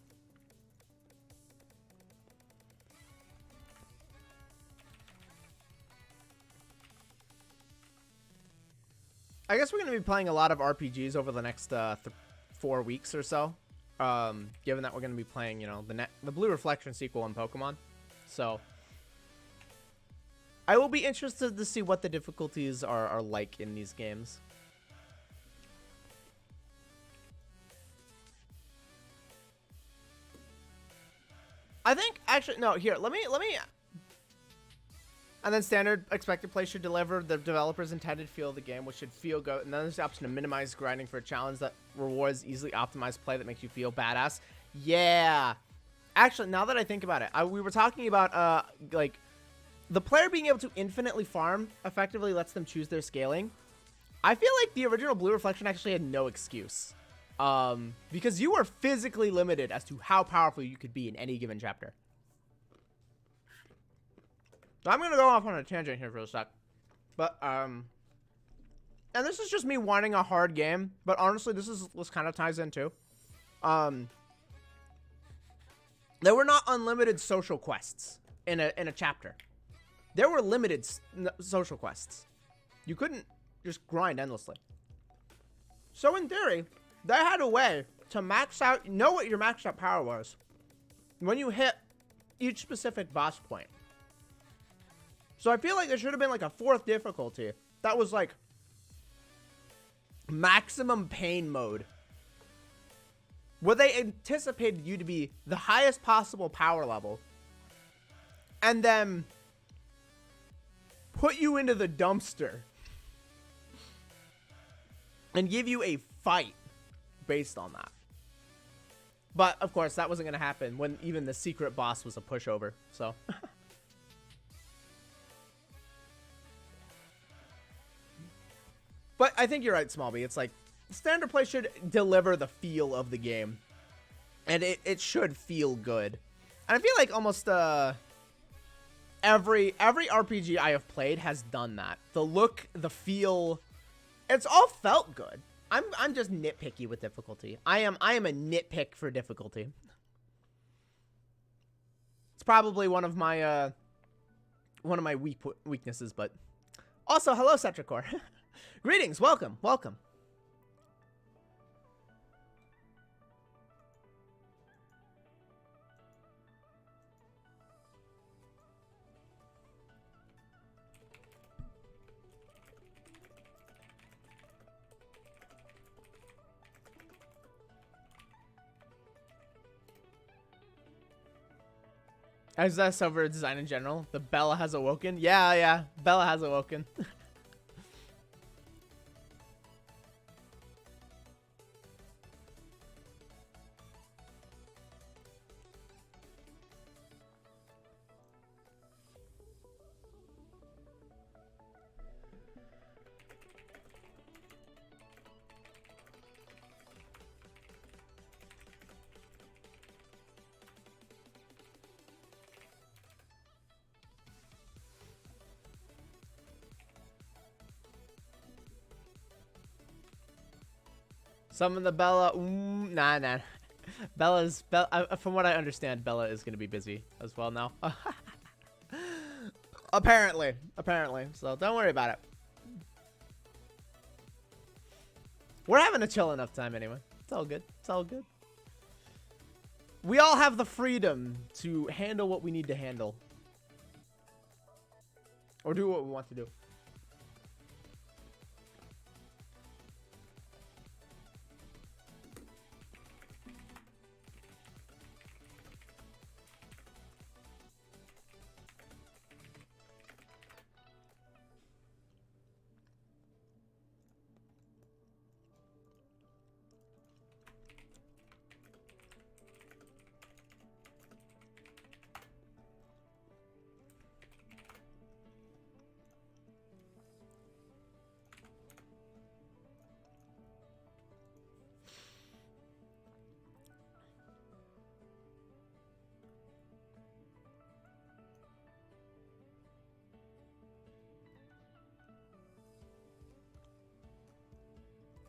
A: I guess we're going to be playing a lot of RPGs over the next 4 weeks or so. Given that we're going to be playing, you know, the Blue Reflection sequel in Pokemon. So I will be interested to see what the difficulties are like in these games. I think actually no, here, let me and then standard expected play should deliver the developer's intended feel of the game, which should feel good. And then there's the option to minimize grinding for a challenge that rewards easily optimized play that makes you feel badass. Yeah. Actually, now that I think about it, we were talking about like the player being able to infinitely farm effectively lets them choose their scaling. I feel like the original Blue Reflection actually had no excuse. Because you were physically limited as to how powerful you could be in any given chapter. So I'm going to go off on a tangent here for a sec. But, and this is just me wanting a hard game. But honestly, this kind of ties in too. There were not unlimited social quests in a chapter. There were limited social quests. You couldn't just grind endlessly. So in theory, they had a way to max out, know what your maxed out power was when you hit each specific boss point. So I feel like there should have been like a 4th difficulty that was like maximum pain mode, where they anticipated you to be the highest possible power level and then put you into the dumpster and give you a fight based on that. But of course that wasn't going to happen when even the secret boss was a pushover. So but I think you're right, Smallby. It's like standard play should deliver the feel of the game, and it should feel good. And I feel like almost every RPG I have played has done that. The look, the feel, it's all felt good. I'm just nitpicky with difficulty. I am a nitpick for difficulty. It's probably one of my weaknesses, but also hello, Cetricor. Greetings, welcome. As that over design in general, the Bella has awoken. Yeah, Bella has awoken. Summon the Bella. Nah. From what I understand, Bella is going to be busy as well now. Apparently. So don't worry about it. We're having a chill enough time anyway. It's all good. We all have the freedom to handle what we need to handle. Or do what we want to do.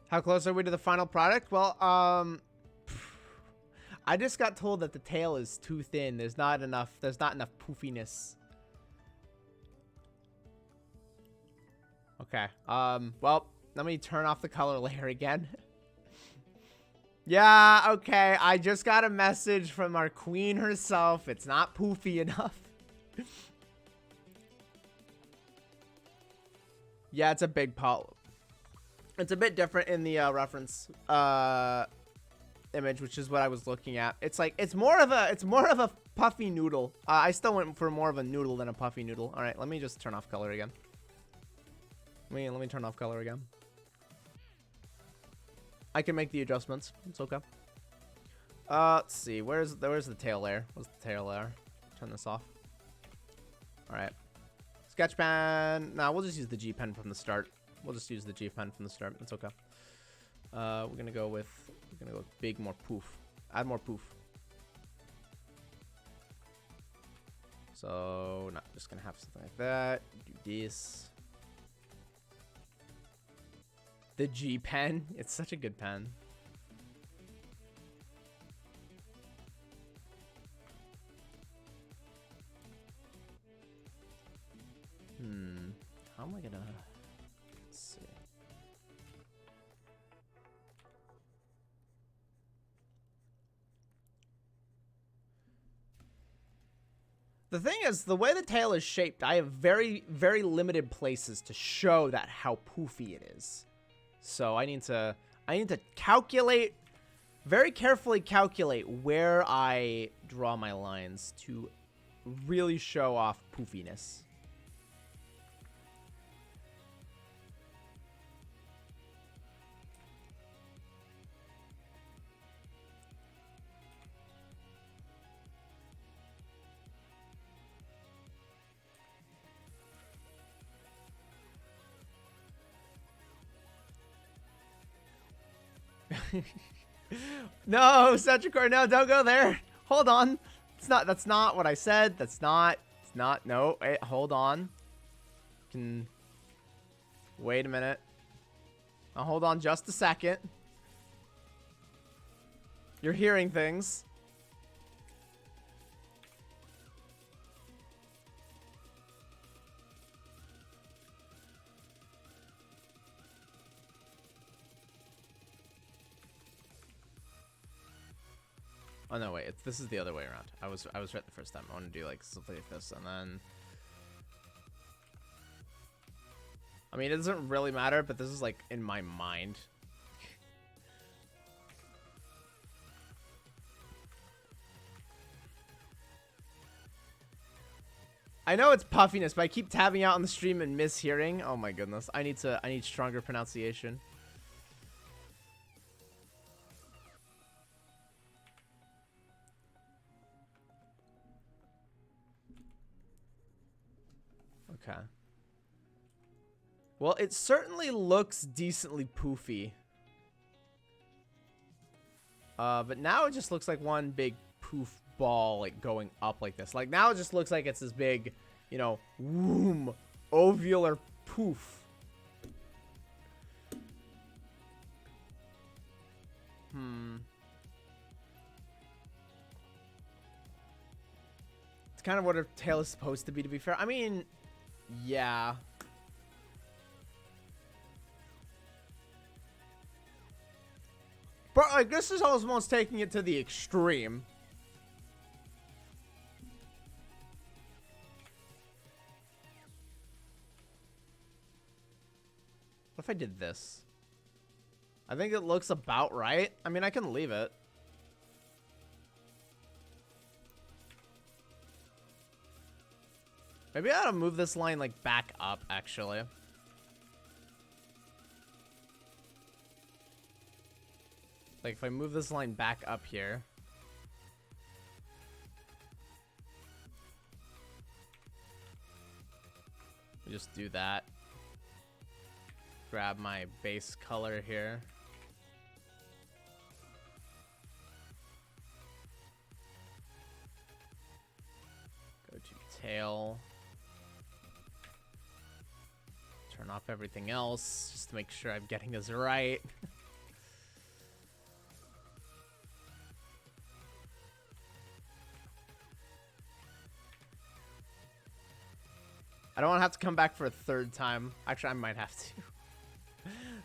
A: How close are we to the final product? Well, I just got told that the tail is too thin. There's not enough poofiness. Okay. Well, let me turn off the color layer again. Yeah, okay. I just got a message from our queen herself. It's not poofy enough. Yeah, it's a big polyp. It's a bit different in the reference image, which is what I was looking at. It's like it's more of a puffy noodle. I still went for more of a noodle than a puffy noodle. All right, let me just turn off color again. Let me turn off color again. I can make the adjustments. It's okay. Let's see. Where's the tail layer? What's the tail layer? Turn this off. All right. Sketch pen. Nah, we'll just use the G pen from the start. We'll just use the G pen from the start. It's okay. We're gonna go with big, more poof. Add more poof. So, not just gonna have something like that. Do this. The G pen. It's such a good pen. How am I gonna... Let's see. The thing is, the way the tail is shaped, I have very, very limited places to show that how poofy it is. So I need to calculate, very carefully calculate where I draw my lines to really show off poofiness. No, Cetricore, no, don't go there. Hold on. That's not what I said. It's not, no, wait, hold on. Wait a minute. I'll hold on just a second. You're hearing things. Oh no, wait! This is the other way around. I was right the first time. I want to do like something like this, and then. I mean, it doesn't really matter, but this is like in my mind. I know it's puffiness, but I keep tabbing out on the stream and mishearing. Oh my goodness! I need stronger pronunciation. Okay. Well, it certainly looks decently poofy. But now it just looks like one big poof ball, like, going up like this. Like, now it just looks like it's this big, you know, womb, ovular poof. It's kind of what her tail is supposed to be fair. I mean, yeah. But, like, this is almost taking it to the extreme. What if I did this? I think it looks about right. I mean, I can leave it. Maybe I ought to move this line, like, back up, actually. Like, if I move this line back up here. Just do that. Grab my base color here. Go to tail. Turn off everything else just to make sure I'm getting this right. I don't want to have to come back for a third time. Actually, I might have to.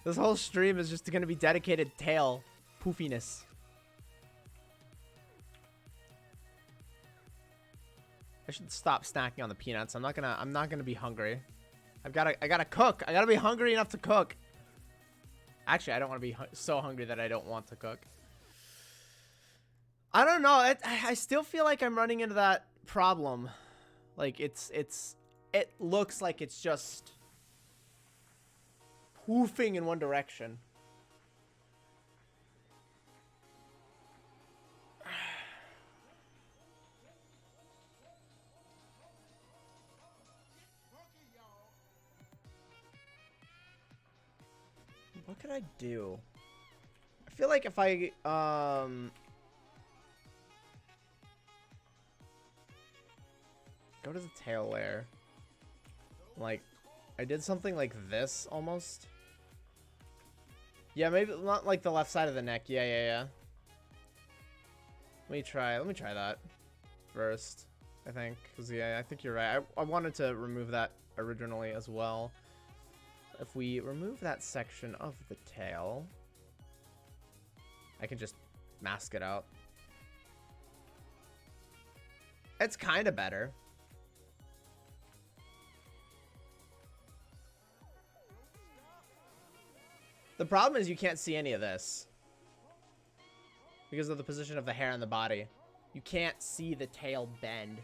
A: This whole stream is just going to be dedicated tail poofiness. I should stop snacking on the peanuts. I'm not gonna be hungry. I gotta cook. I gotta be hungry enough to cook. Actually, I don't want to be so hungry that I don't want to cook. I don't know. I still feel like I'm running into that problem. Like it looks like it's just poofing in one direction. What could I do? I feel like if I go to the tail layer, like I did something like this almost. Yeah, maybe not like the left side of the neck. Yeah. Let me try that first, I think, because yeah, I think you're right. I wanted to remove that originally as well. If we remove that section of the tail, I can just mask it out. It's kind of better. The problem is you can't see any of this because of the position of the hair on the body. You can't see the tail bend.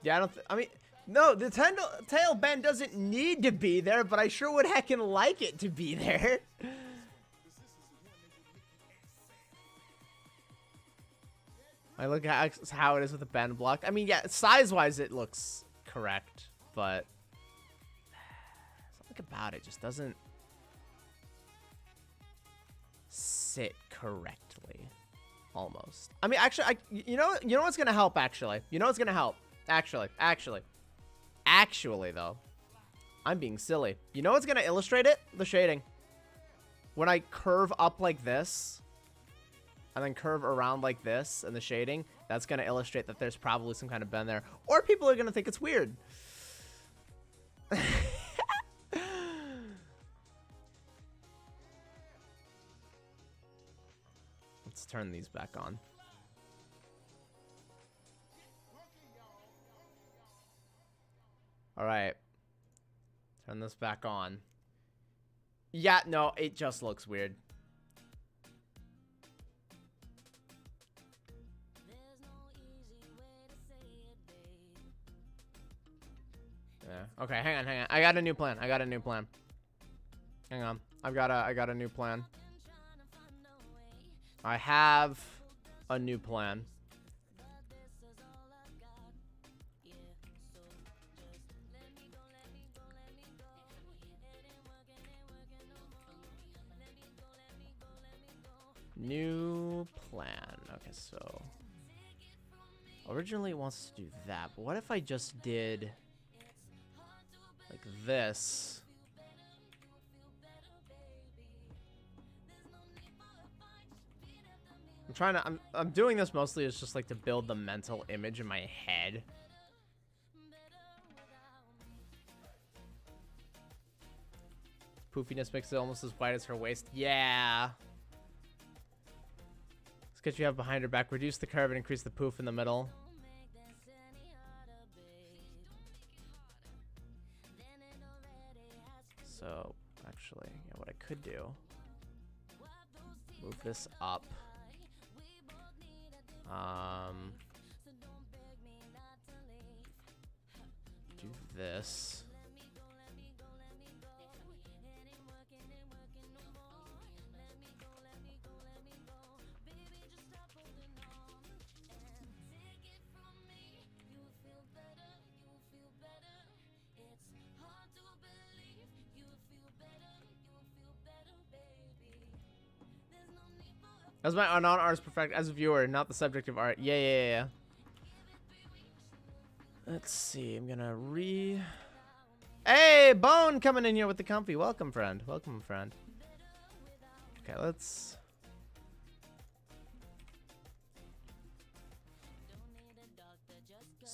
A: Yeah, I mean, no, the tail bend doesn't need to be there, but I sure would heckin' like it to be there. I look at how it is with the bend block. I mean, yeah, size-wise it looks correct, but something about it just doesn't sit correctly. Almost. I mean, actually, you know what's gonna help. Actually, you know what's gonna help. Actually, though, I'm being silly. You know what's gonna illustrate it? The shading. When I curve up like this, and then curve around like this, and the shading, that's gonna illustrate that there's probably some kind of bend there, or people are gonna think it's weird. Let's turn these back on. All right. Turn this back on. Yeah, no, it just looks weird. Yeah. Okay, hang on. I got a new plan. Hang on. I got a new plan. I have a new plan. New plan. Okay, so originally it wants to do that, but what if I just did like this? I'm doing this mostly as just like to build the mental image in my head. Poofiness makes it almost as wide as her waist. Yeah. Sketch you have behind her back. Reduce the curve and increase the poof in the middle. So, actually, yeah, what I could do, move this up. Do this. As my non-artist perfect as a viewer, not the subject of art. Yeah. Let's see. I'm gonna Hey, Bone coming in here with the comfy. Welcome, friend. Okay, let's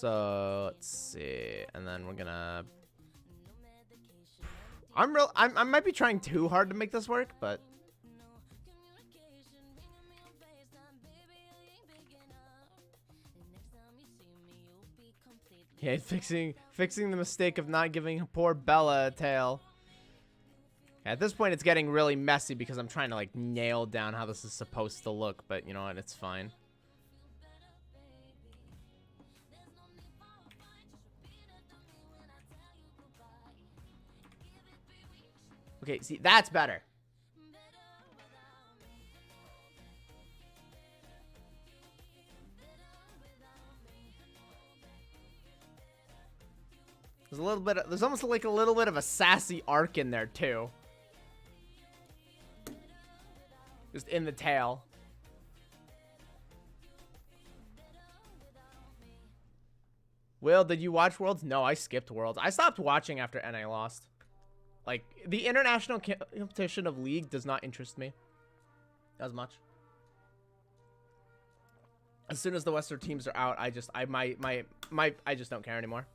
A: So let's see, and then we're gonna. I might be trying too hard to make this work, but. Yeah, fixing the mistake of not giving poor Bella a tail. At this point, it's getting really messy because I'm trying to like nail down how this is supposed to look, but you know what? It's fine. Okay, see, that's better. There's a little bit of, there's almost like a little bit of a sassy arc in there too. Just in the tail. Will, did you watch Worlds? No, I skipped Worlds. I stopped watching after NA lost. Like, the international competition of League does not interest me as much. As soon as the Western teams are out, I just don't care anymore.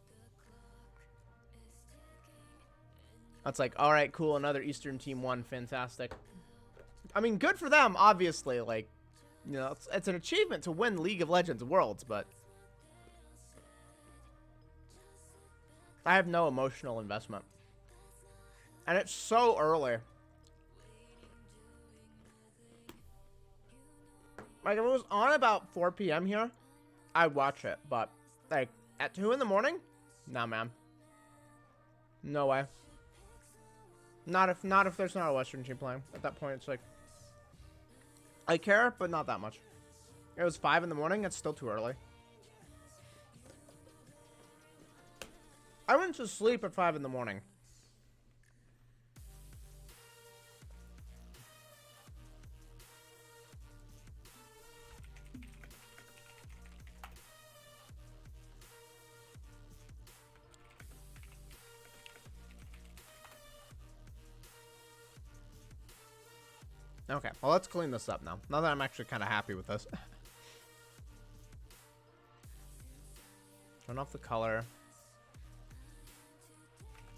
A: That's like, all right, cool, another Eastern team won, fantastic. I mean, good for them, obviously. Like, you know, it's an achievement to win League of Legends Worlds, but I have no emotional investment. And it's so early. Like, if it was on about 4 p.m. here, I'd watch it. But, like, at 2 in the morning? Nah, man. No way. Not if there's not a Western team playing. At that point, it's like, I care, but not that much. It was 5 in the morning. It's still too early. I went to sleep at 5 in the morning. Okay, well, let's clean this up now. Now that I'm actually kind of happy with this. Turn off the color.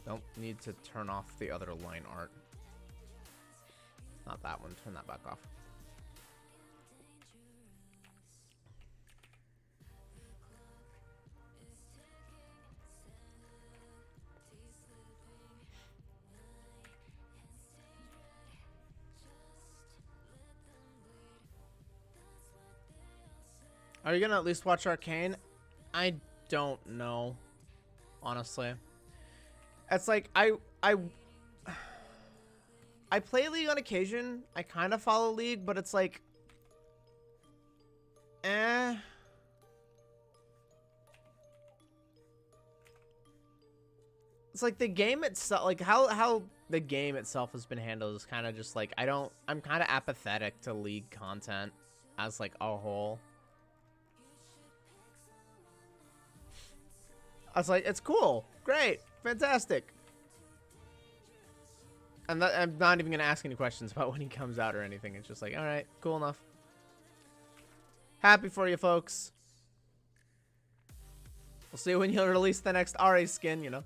A: Don't need to turn off the other line art. Not that one. Turn that back off. Are you gonna at least watch Arcane? I don't know, honestly. It's like I play League on occasion. I kind of follow League, but it's like, eh. It's like the game itself, like how the game itself has been handled is kind of just like, I'm kind of apathetic to League content as like a whole. I was like, it's cool, great, fantastic. I'm not even gonna ask any questions about when he comes out or anything. It's just like, all right, cool enough. Happy for you folks. We'll see when you'll release the next RA skin, you know.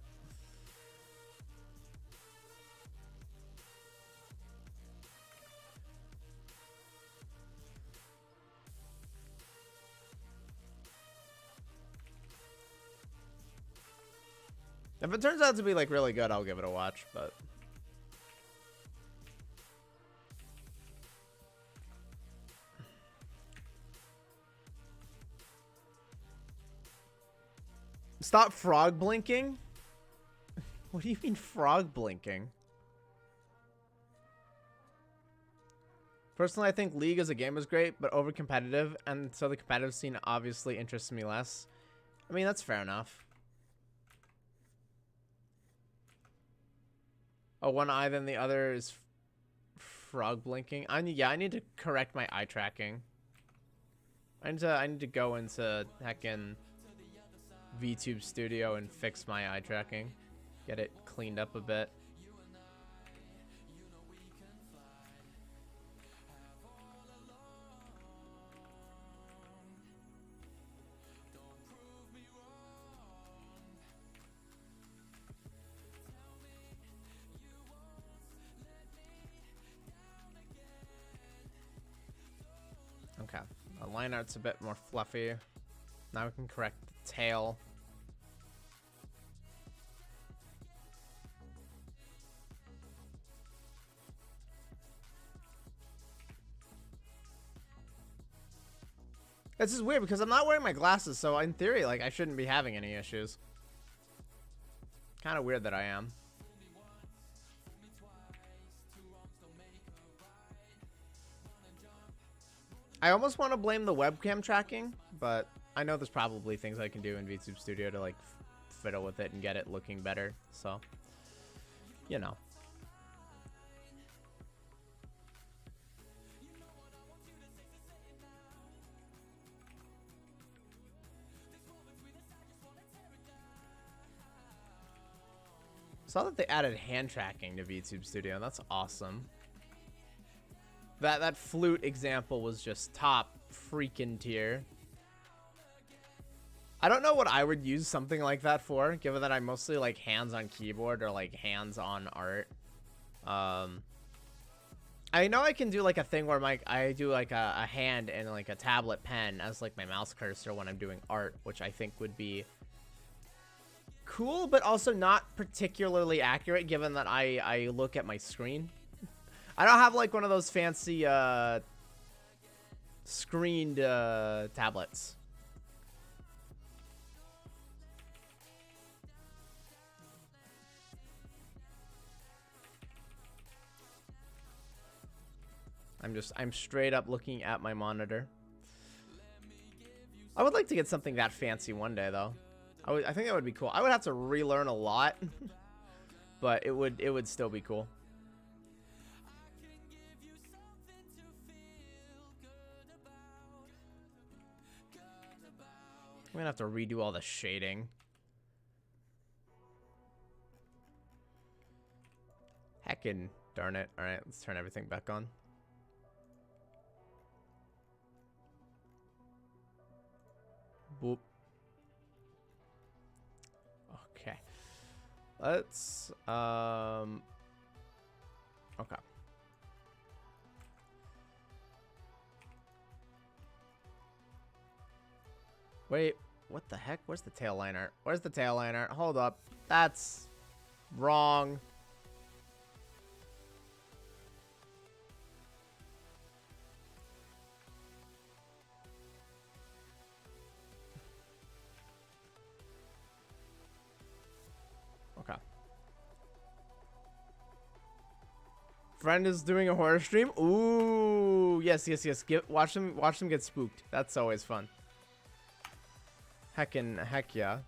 A: If it turns out to be like really good, I'll give it a watch, but stop frog blinking? What do you mean frog blinking? Personally, I think League as a game is great, but over competitive, and so the competitive scene obviously interests me less. I mean, that's fair enough. Oh, one eye, then the other is frog blinking. Yeah, I need to correct my eye tracking. I need to go into heckin' VTube Studio and fix my eye tracking. Get it cleaned up a bit. line art's a bit more fluffy. Now we can correct the tail. This is weird because I'm not wearing my glasses, so in theory, like, I shouldn't be having any issues. Kind of weird that I am. I almost want to blame the webcam tracking, but I know there's probably things I can do in VTube Studio to, like, fiddle with it and get it looking better, so, you know. Saw that they added hand tracking to VTube Studio, and that's awesome. That flute example was just top freaking tier. I don't know what I would use something like that for, given that I'm mostly like hands on keyboard or like hands on art. I know I can do like a thing where I do like a hand and like a tablet pen as like my mouse cursor when I'm doing art, which I think would be cool, but also not particularly accurate given that I look at my screen. I don't have like one of those fancy screened tablets. I'm straight up looking at my monitor. I would like to get something that fancy one day though. I think that would be cool. I would have to relearn a lot, but it would still be cool. I'm gonna have to redo all the shading. Heckin' darn it. Alright, let's turn everything back on. Boop. Okay. Let's okay. Wait, what the heck? Where's the tail liner? Where's the tail liner? Hold up. That's wrong. Okay. Friend is doing a horror stream. Ooh, yes. Watch them get spooked. That's always fun. Heck yeah.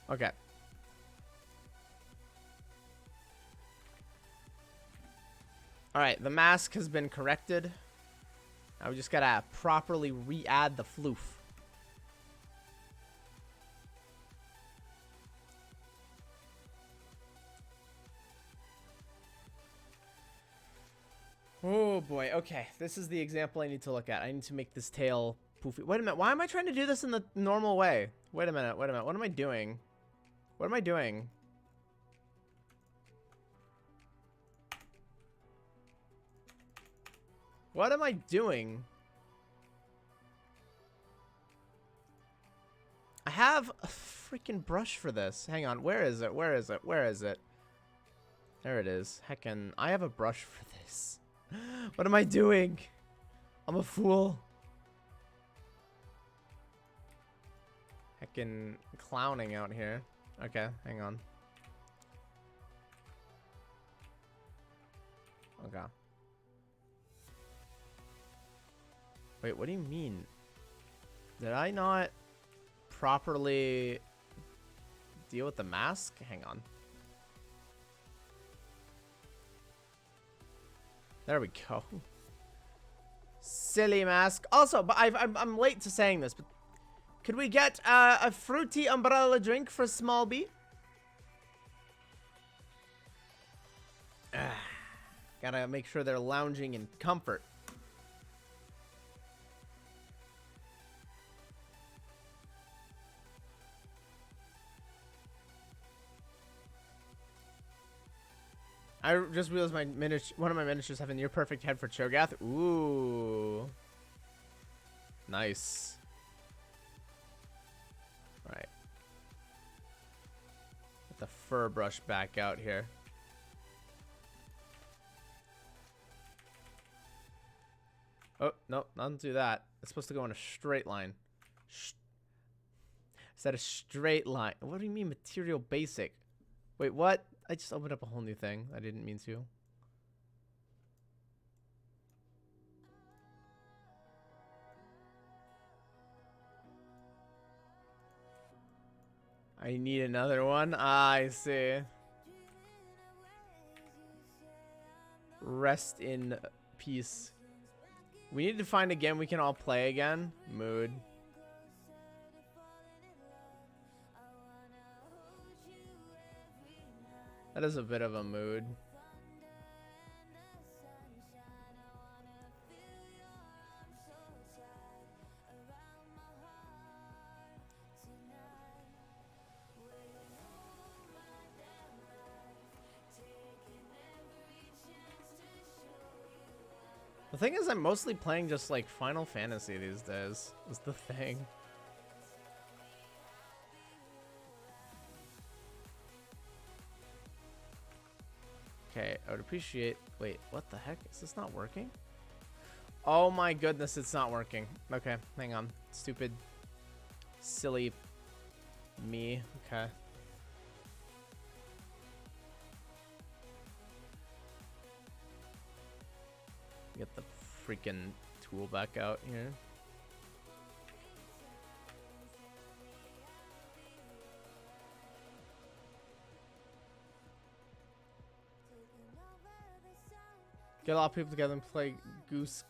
A: Okay. Alright, the mask has been corrected. Now we just gotta properly re-add the floof. Oh boy, okay. This is the example I need to look at. I need to make this tail poofy. Wait a minute, why am I trying to do this in the normal way? Wait a minute. What am I doing? What am I doing? What am I doing? I have a freaking brush for this. Hang on, where is it? Where is it? Where is it? There it is. Heckin', I have a brush for this. What am I doing? I'm a fool. Heckin' clowning out here. Okay, hang on. Okay. Wait, what do you mean? Did I not properly deal with the mask? Hang on. There we go. Silly mask. Also, but I'm late to saying this, but could we get a fruity umbrella drink for Small B? Gotta make sure they're lounging in comfort. I just realized one of my miniatures have a near perfect head for Cho'Gath. Ooh. Nice. Alright. Get the fur brush back out here. Oh, no, don't do that. It's supposed to go in a straight line. Is that a straight line? What do you mean material basic? Wait, what? I just opened up a whole new thing. I didn't mean to. I need another one. Ah, I see. Rest in peace. We need to find a game we can all play again. Mood. That is a bit of a mood. The thing is, I'm mostly playing just like Final Fantasy these days. Is the thing. Okay, I would appreciate... Wait, what the heck? Is this not working? Oh my goodness, it's not working. Okay, hang on. Stupid, silly me. Okay. Get the freaking tool back out here. Get a lot of people together and play Goose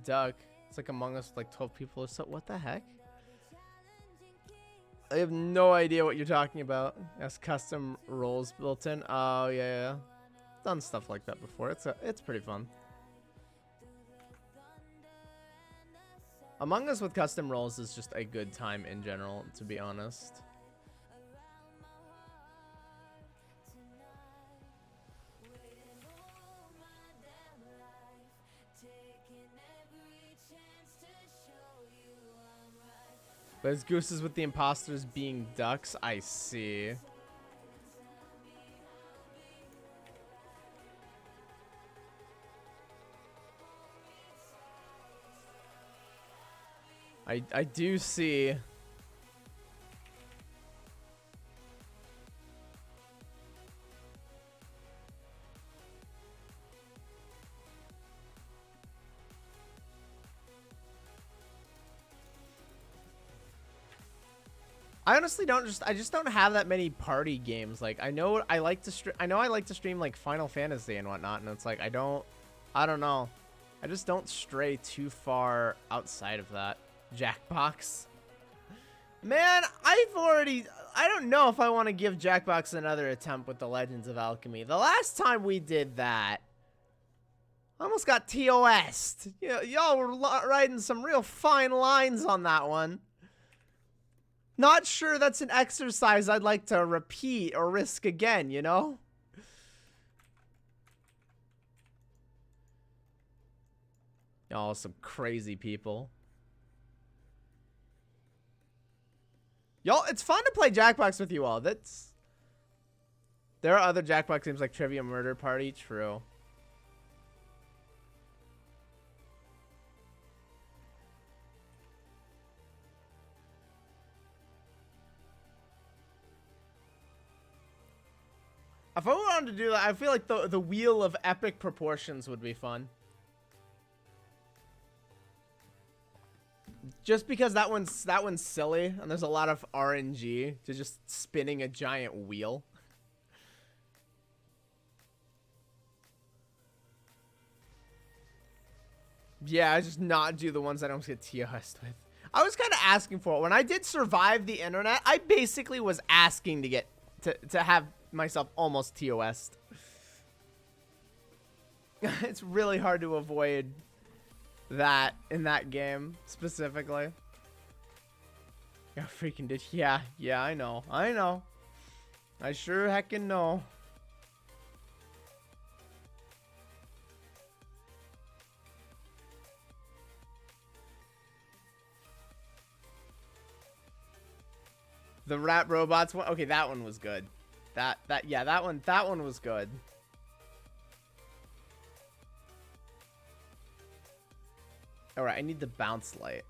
A: Duck. It's like Among Us with like 12 people or so. What the heck? I have no idea what you're talking about. Yes, custom roles built in. Oh yeah. Done stuff like that before. It's pretty fun. Among Us with custom roles is just a good time in general, to be honest. But it's gooses with the imposters being ducks. I see. I do see. I honestly I just don't have that many party games. Like I know I like to stream like Final Fantasy and whatnot, and it's like I don't know. I just don't stray too far outside of that. Jackbox. Man, I don't know if I want to give Jackbox another attempt with the Legends of Alchemy. The last time we did that, I almost got TOS'd. Y'all were riding some real fine lines on that one. Not sure that's an exercise I'd like to repeat or risk again, you know? Y'all some crazy people. Y'all, it's fun to play Jackbox with you all. There are other Jackbox games like Trivia Murder Party. True. If I wanted to do that, I feel like the Wheel of Epic Proportions would be fun. Just because that one's silly, and there's a lot of RNG to just spinning a giant wheel. Yeah, I just not do the ones I don't get TOS'd with. I was kind of asking for it. When I did survive the internet, I basically was asking to get to have myself almost TOS'd. It's really hard to avoid that in that game specifically. Yeah, freaking did. Yeah, I know. I sure heckin' know. The rat robots one. Okay, that one was good. Yeah, that one was good. All right, I need the bounce light.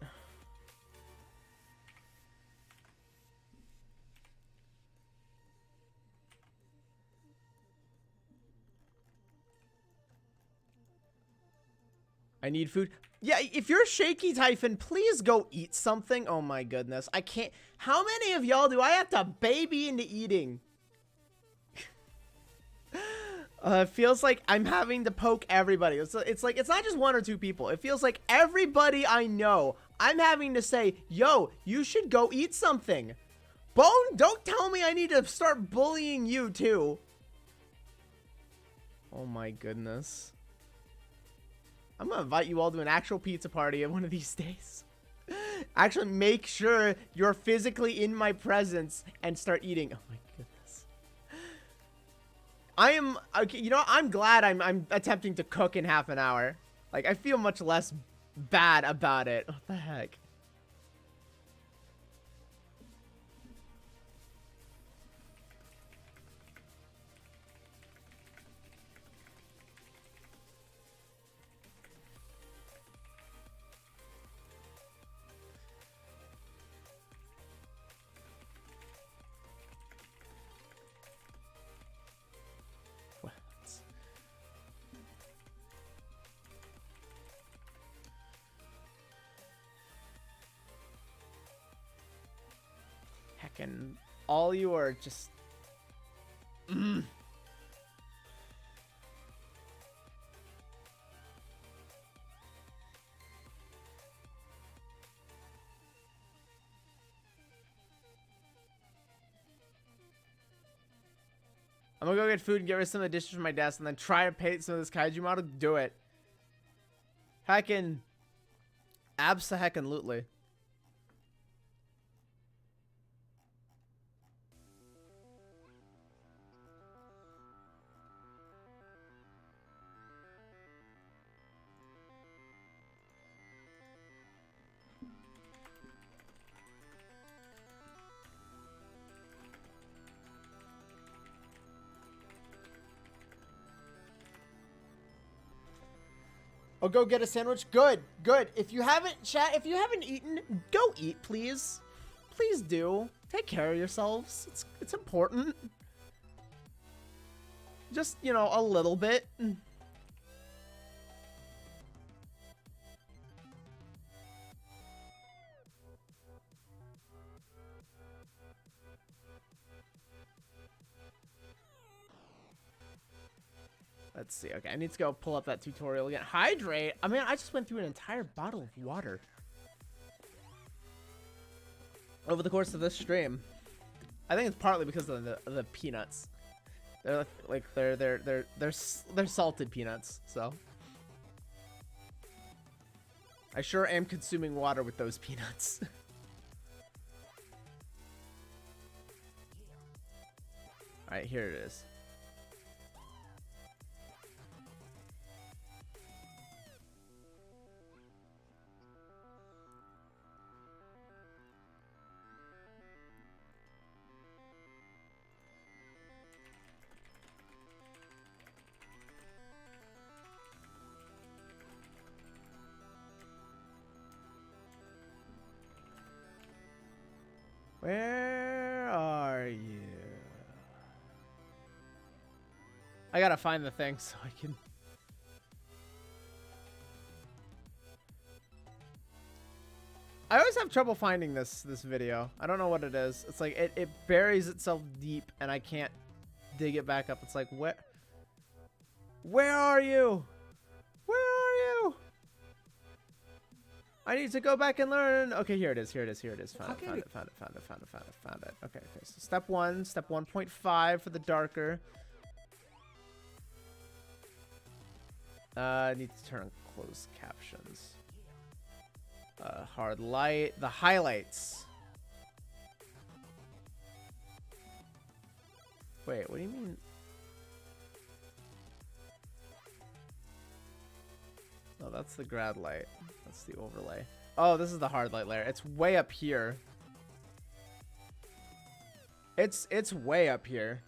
A: I need food. Yeah, if you're shaky, Typhon, please go eat something. Oh my goodness. I can't. How many of y'all do I have to baby into eating? It feels like I'm having to poke everybody. It's like, it's not just one or two people. It feels like everybody I know, I'm having to say, yo, you should go eat something. Bone, don't tell me I need to start bullying you too. Oh my goodness. I'm gonna invite you all to an actual pizza party one of these days. Actually make sure you're physically in my presence and start eating. Oh my goodness. I am, okay, you know what? I'm glad I'm attempting to cook in half an hour. Like, I feel much less bad about it. What the heck? And all you are just I'm gonna go get food and get rid of some of the dishes from my desk and then try to paint some of this kaiju model. Do it. Heckin' abso-heckin-lutely. Oh, go get a sandwich. Good, good. If you haven't eaten, go eat, please. Please do. Take care of yourselves. It's important. Just, you know, a little bit. Let's see. Okay, I need to go pull up that tutorial again. Hydrate? I mean, I just went through an entire bottle of water over the course of this stream. I think it's partly because of the peanuts. They're like they're salted peanuts. So I sure am consuming water with those peanuts. All right, here it is. Where are you? I gotta find the thing so I can... I always have trouble finding this video. I don't know what it is. It's like it buries itself deep and I can't dig it back up. It's like, where are you? Where are you? I need to go back and learn. Okay, here it is. Found it. Okay, so step 1, step 1.5 for the darker. I need to turn on closed captions. Hard light. The highlights. Wait, what do you mean? Oh, that's the grad light. That's the overlay. Oh, this is the hard light layer. It's way up here. It's way up here.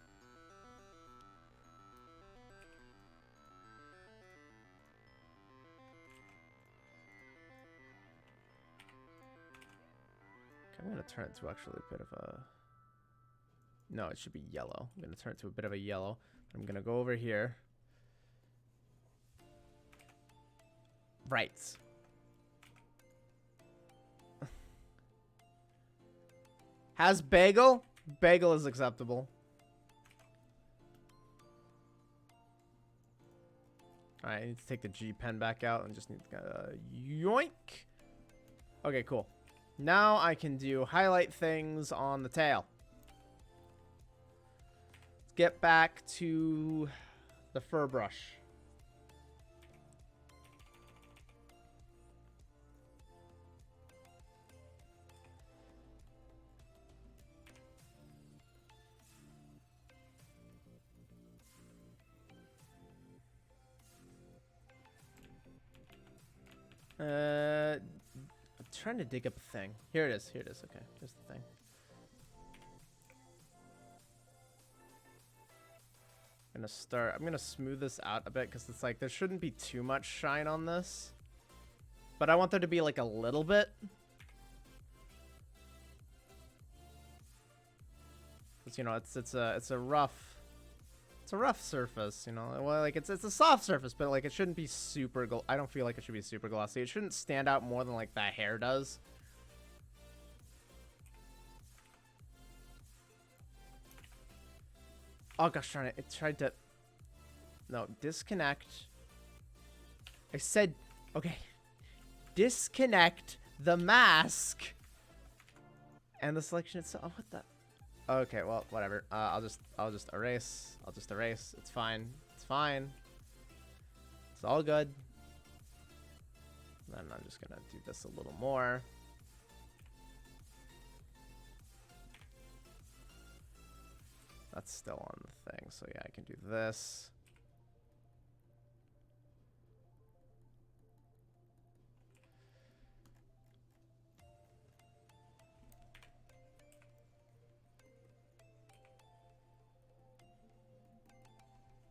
A: Okay, I'm gonna turn it to actually a bit of a. No, it should be yellow. I'm gonna turn it to a bit of a yellow. I'm gonna go over here. Right. Has bagel? Bagel is acceptable. Alright, I need to take the G pen back out and just need to yoink. Okay, cool. Now I can do highlight things on the tail. Let's get back to the fur brush. I'm trying to dig up a thing. Here it is. Here it is. Okay, here's the thing. I'm gonna smooth this out a bit because it's like there shouldn't be too much shine on this, but I want there to be like a little bit. Cause you know it's a rough surface, you know. Well, like it's a soft surface, but like it shouldn't be super. I don't feel like it should be super glossy. It shouldn't stand out more than like that hair does. Oh gosh darn it! It tried to. No, disconnect. I said, okay. Disconnect the mask. And the selection itself. Oh, what the? Okay, well, whatever. I'll just erase. I'll just erase. It's fine. It's fine. It's all good. Then I'm just gonna do this a little more. That's still on the thing, so yeah, I can do this.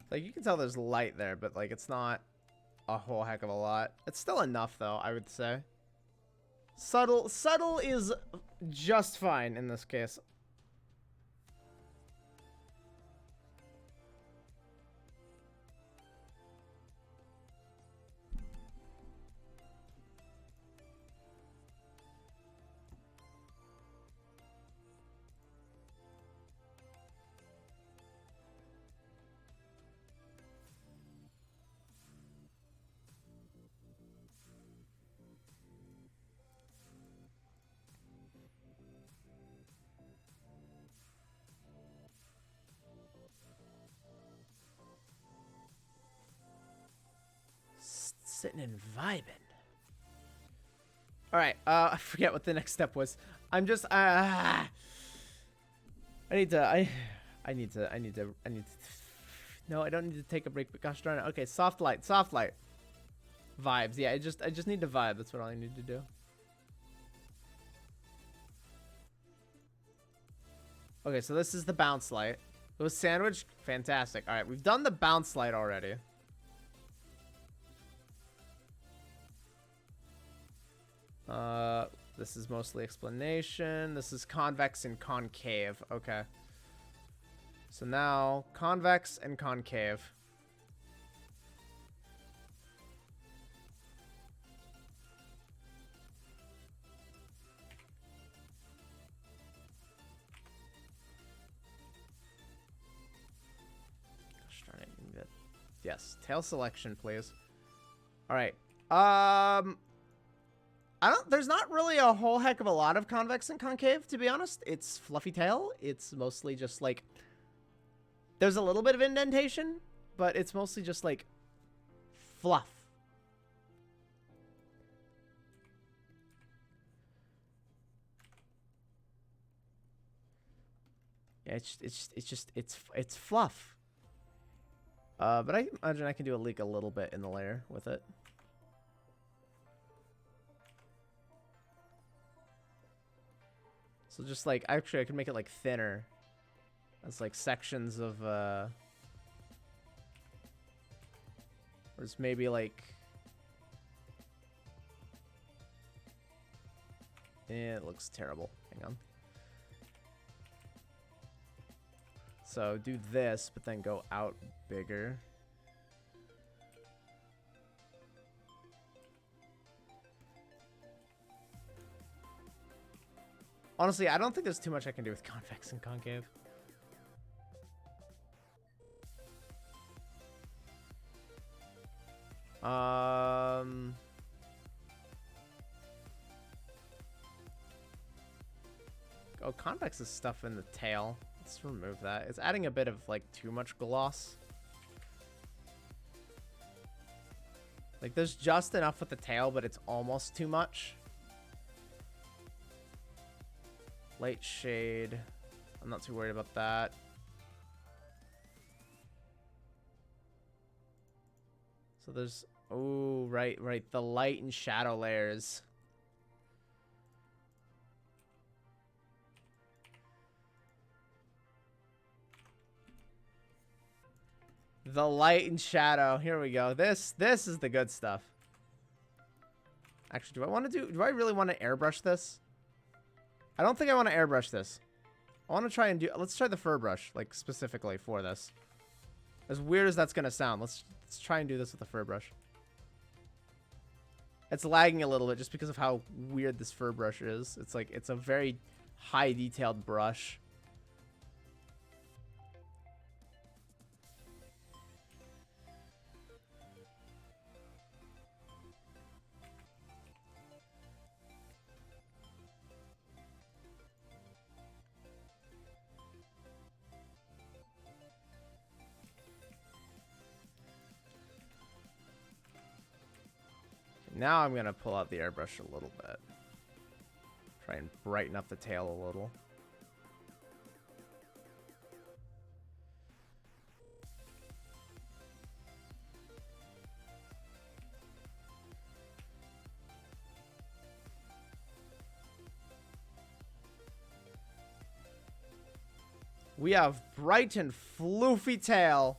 A: Like, you can tell there's light there, but, like, it's not a whole heck of a lot. It's still enough, though, I would say. Subtle is just fine in this case. Sitting and vibing. All right. I forget what the next step was. I'm just. I need to. No, I don't need to take a break. But gosh darn it. Okay, soft light. Vibes. Yeah, I just need to vibe. That's what I need to do. Okay, so this is the bounce light. It was sandwiched. Fantastic. All right, we've done the bounce light already. This is mostly explanation. This is convex and concave. Okay. So now, convex and concave. Gosh darn it. Yes, tail selection, please. All right. There's not really a whole heck of a lot of convex and concave, to be honest. It's fluffy tail. It's mostly just like, there's a little bit of indentation, but it's mostly just like fluff. Yeah, it's fluff. But I imagine I can do a leak a little bit in the layer with it. So just like, actually I can make it like thinner As like sections of there's maybe like it looks terrible. Hang on. So do this, but then go out bigger. Honestly, I don't think there's too much I can do with convex and concave. Oh, convex is stuff in the tail. Let's remove that. It's adding a bit of like too much gloss. Like there's just enough with the tail, but it's almost too much. Light shade. I'm not too worried about that. So there's, oh, right. The light and shadow layers. The light and shadow. Here we go. This is the good stuff. Actually, do I really want to airbrush this? I don't think I want to airbrush this. I want to try and let's try the fur brush, like specifically for this. As weird as that's going to sound, let's try and do this with the fur brush. It's lagging a little bit just because of how weird this fur brush is. It's like, it's a very high detailed brush. Now I'm going to pull out the airbrush a little bit. Try and brighten up the tail a little. We have bright and floofy tail.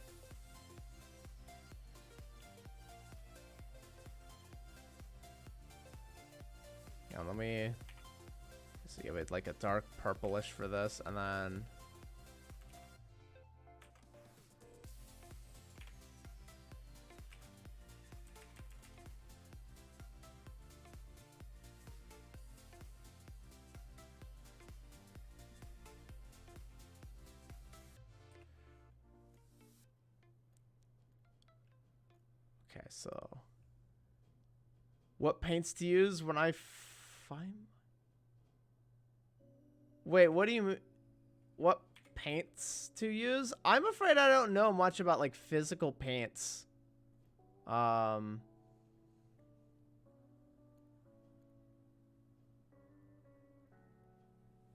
A: Yeah, let me see, give it like a dark purplish for this, and then okay, so what paints to use when I find... Wait, what do you mean? What paints to use? I'm afraid I don't know much about like physical paints. When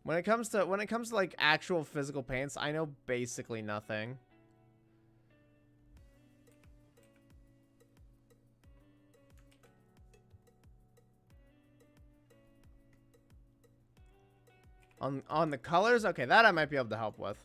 A: it comes to like actual physical paints, I know basically nothing. On the colors? Okay, that I might be able to help with.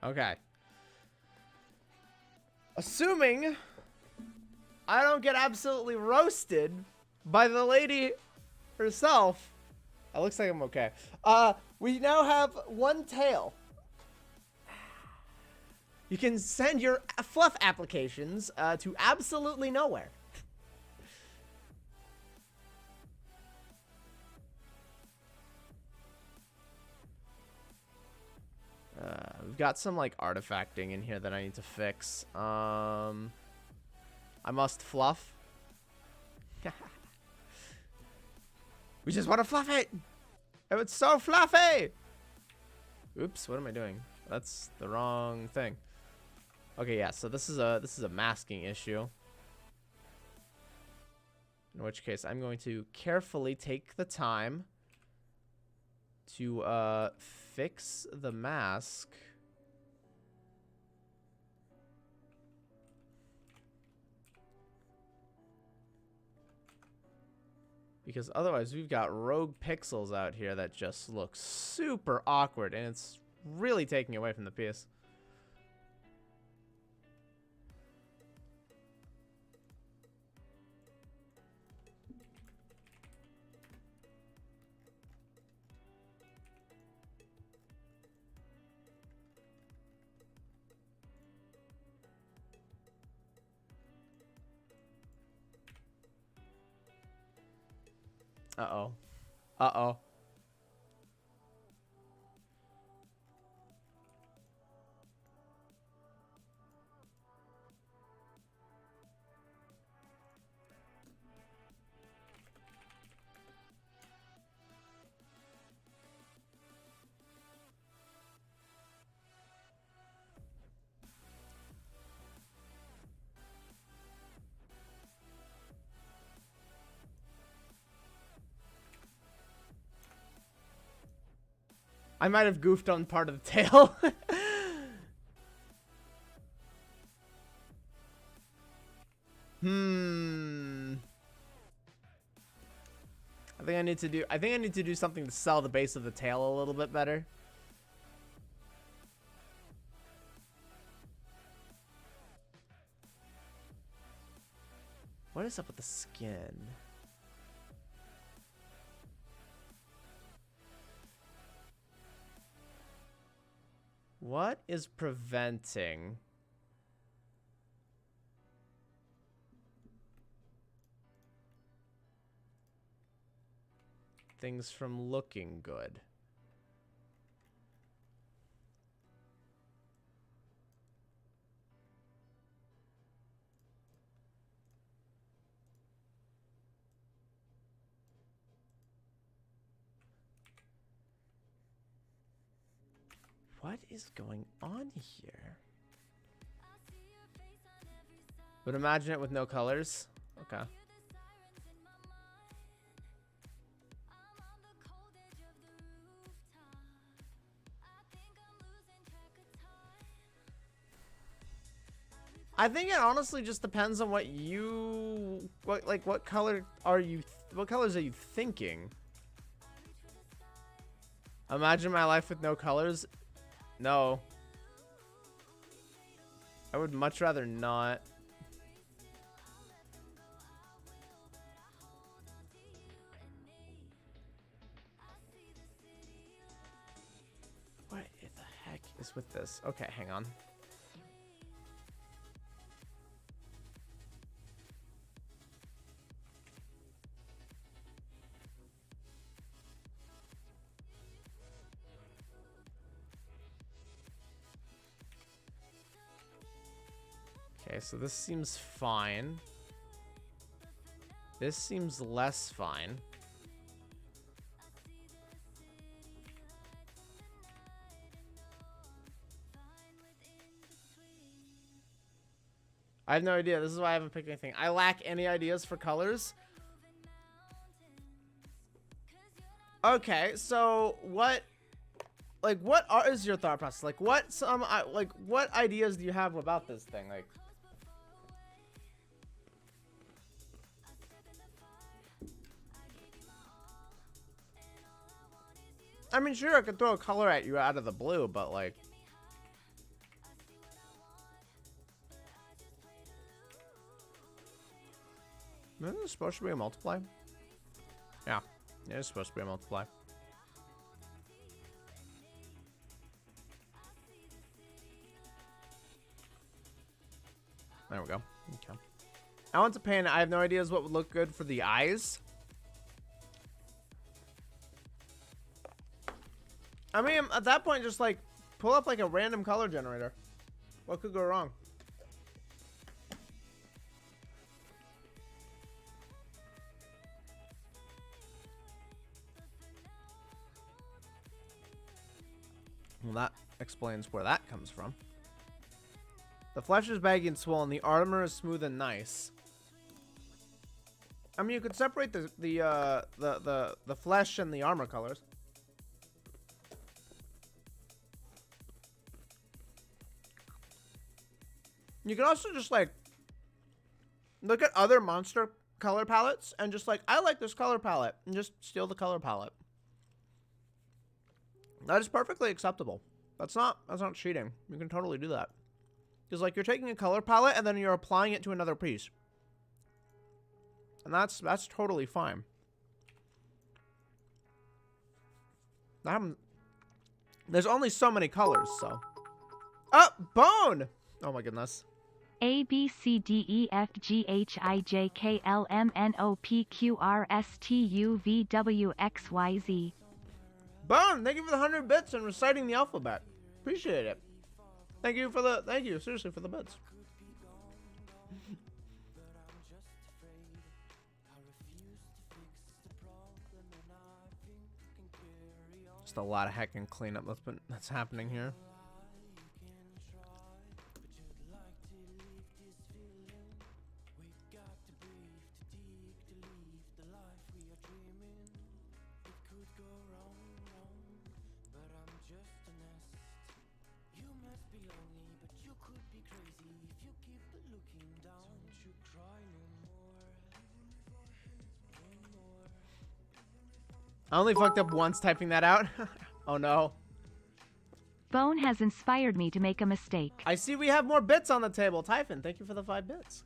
A: Okay. Assuming I don't get absolutely roasted by the lady herself. It looks like I'm okay. We now have one tail. You can send your fluff applications to absolutely nowhere. We've got some like artifacting in here that I need to fix. I must fluff. We just want to fluff it. Oh, it's so fluffy. Oops, what am I doing? That's the wrong thing. Okay, yeah, so this is a masking issue. In which case, I'm going to carefully take the time to fix the mask. Because otherwise, we've got rogue pixels out here that just look super awkward, and it's really taking away from the piece. Uh-oh. Uh-oh. I might have goofed on part of the tail. I think I need to do something to sell the base of the tail a little bit better. What is up with the skin? What is preventing things from looking good? What is going on here? Would imagine it with no colors. Okay. I think it honestly just depends on what color are you, what colors are you thinking? Imagine my life with no colors. No. I would much rather not. What the heck is with this? Okay, hang on. Okay, so this seems fine. This seems less fine. I have no idea. This is why I haven't picked anything. I lack any ideas for colors. Okay, so what is your thought process? Like what ideas do you have about this thing? Like I mean, sure, I could throw a color at you out of the blue, but like isn't this supposed to be a multiply? Yeah, it is supposed to be a multiply. There we go. Okay. I want to paint. I have no ideas what would look good for the eyes. I mean, at that point, just like pull up like a random color generator. What could go wrong? Well, that explains where that comes from. The flesh is baggy and swollen. The armor is smooth and nice. I mean, you could separate the flesh and the armor colors. You can also just like look at other monster color palettes and just like, I like this color palette, and just steal the color palette. That is perfectly acceptable. That's not cheating. You can totally do that. Because like you're taking a color palette and then you're applying it to another piece. And that's totally fine. There's only so many colors, so. Oh, bone! Oh my goodness.
B: A B C D E F G H I J K L M N O P Q R S T U V W X Y Z.
A: Bone, thank you for the 100 bits and reciting the alphabet. Appreciate it. Thank you seriously for the bits. Just a lot of heckin' cleanup that's happening here. I only fucked up once typing that out. Oh no.
B: Bone has inspired me to make a mistake.
A: I see we have more bits on the table. Typhon, thank you for the 5 bits.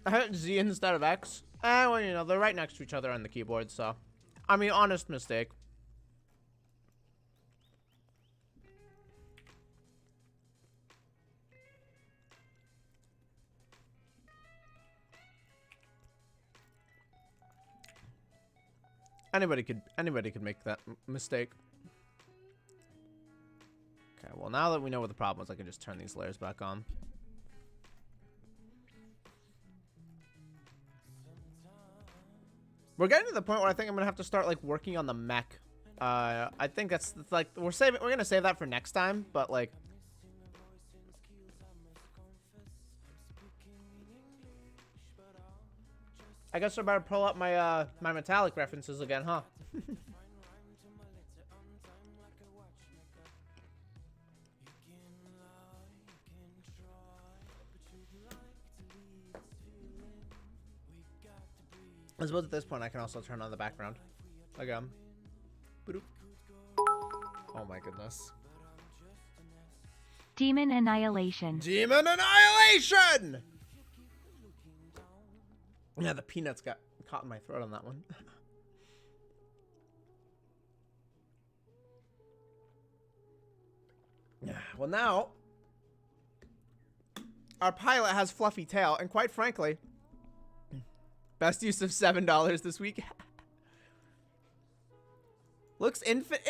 A: I hit Z instead of X. Well, you know, they're right next to each other on the keyboard, so. I mean, honest mistake. Anybody could make that mistake. Okay, well now that we know what the problem is, I can just turn these layers back on. We're getting to the point where I think I'm gonna have to start like working on the mech. I think that's like we're gonna save that for next time, but like I guess I better pull up my my metallic references again, huh? I suppose at this point I can also turn on the background. Again. Oh my goodness.
B: Demon Annihilation.
A: Demon Annihilation! Yeah, the peanuts got caught in my throat on that one. Well, now our pilot has fluffy tail, and quite frankly, best use of $7 this week. It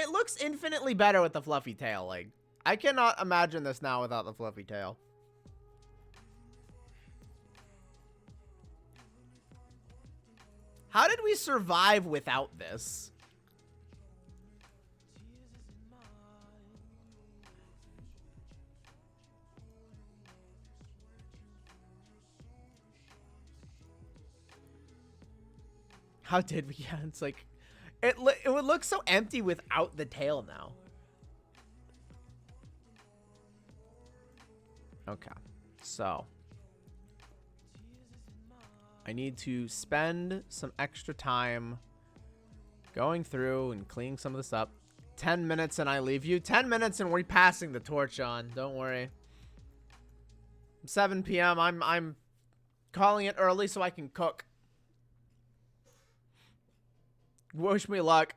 A: looks infinitely better with the fluffy tail. Like, I cannot imagine this now without the fluffy tail. How did we survive without this? How did we? Yeah, it's like it would look so empty without the tail now. Okay, so I need to spend some extra time going through and cleaning some of this up. 10 minutes and I leave you. 10 minutes and we're passing the torch on. Don't worry. 7 p.m. I'm calling it early so I can cook. Wish me luck.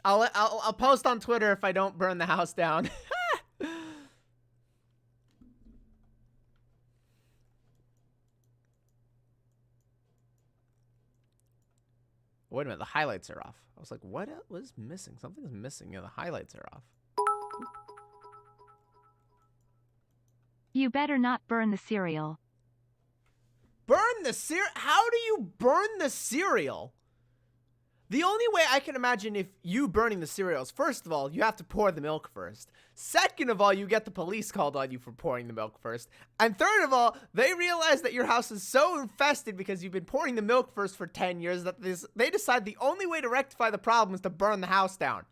A: I'll post on Twitter if I don't burn the house down. Wait a minute, the highlights are off. I was like, what was missing? Something's missing. Yeah, the highlights are off.
B: You better not burn the cereal.
A: Burn the cereal? How do you burn the cereal? The only way I can imagine if you burning the cereals, first of all, you have to pour the milk first. Second of all, you get the police called on you for pouring the milk first. And third of all, they realize that your house is so infested because you've been pouring the milk first for 10 years that they decide the only way to rectify the problem is to burn the house down.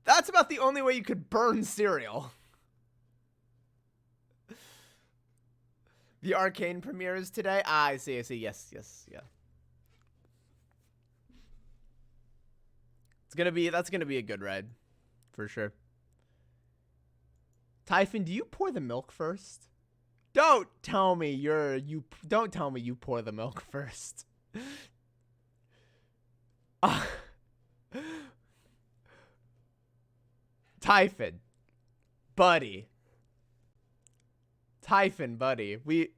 A: That's about the only way you could burn cereal. The Arcane premiere is today? Ah, I see. Yes, yeah. That's gonna be a good ride, for sure. Typhon, do you pour the milk first? Don't tell me don't tell me you pour the milk first. Typhon, buddy. Typhon, buddy. We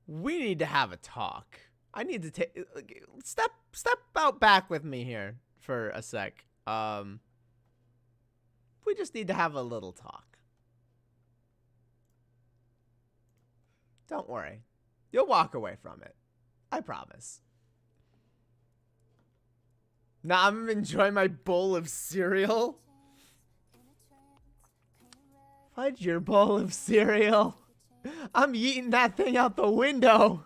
A: need to have a talk. I need to take step out back with me here for a sec. We just need to have a little talk. Don't worry. You'll walk away from it. I promise. Now I'm enjoying my bowl of cereal. Fudge your bowl of cereal. I'm eating that thing out the window.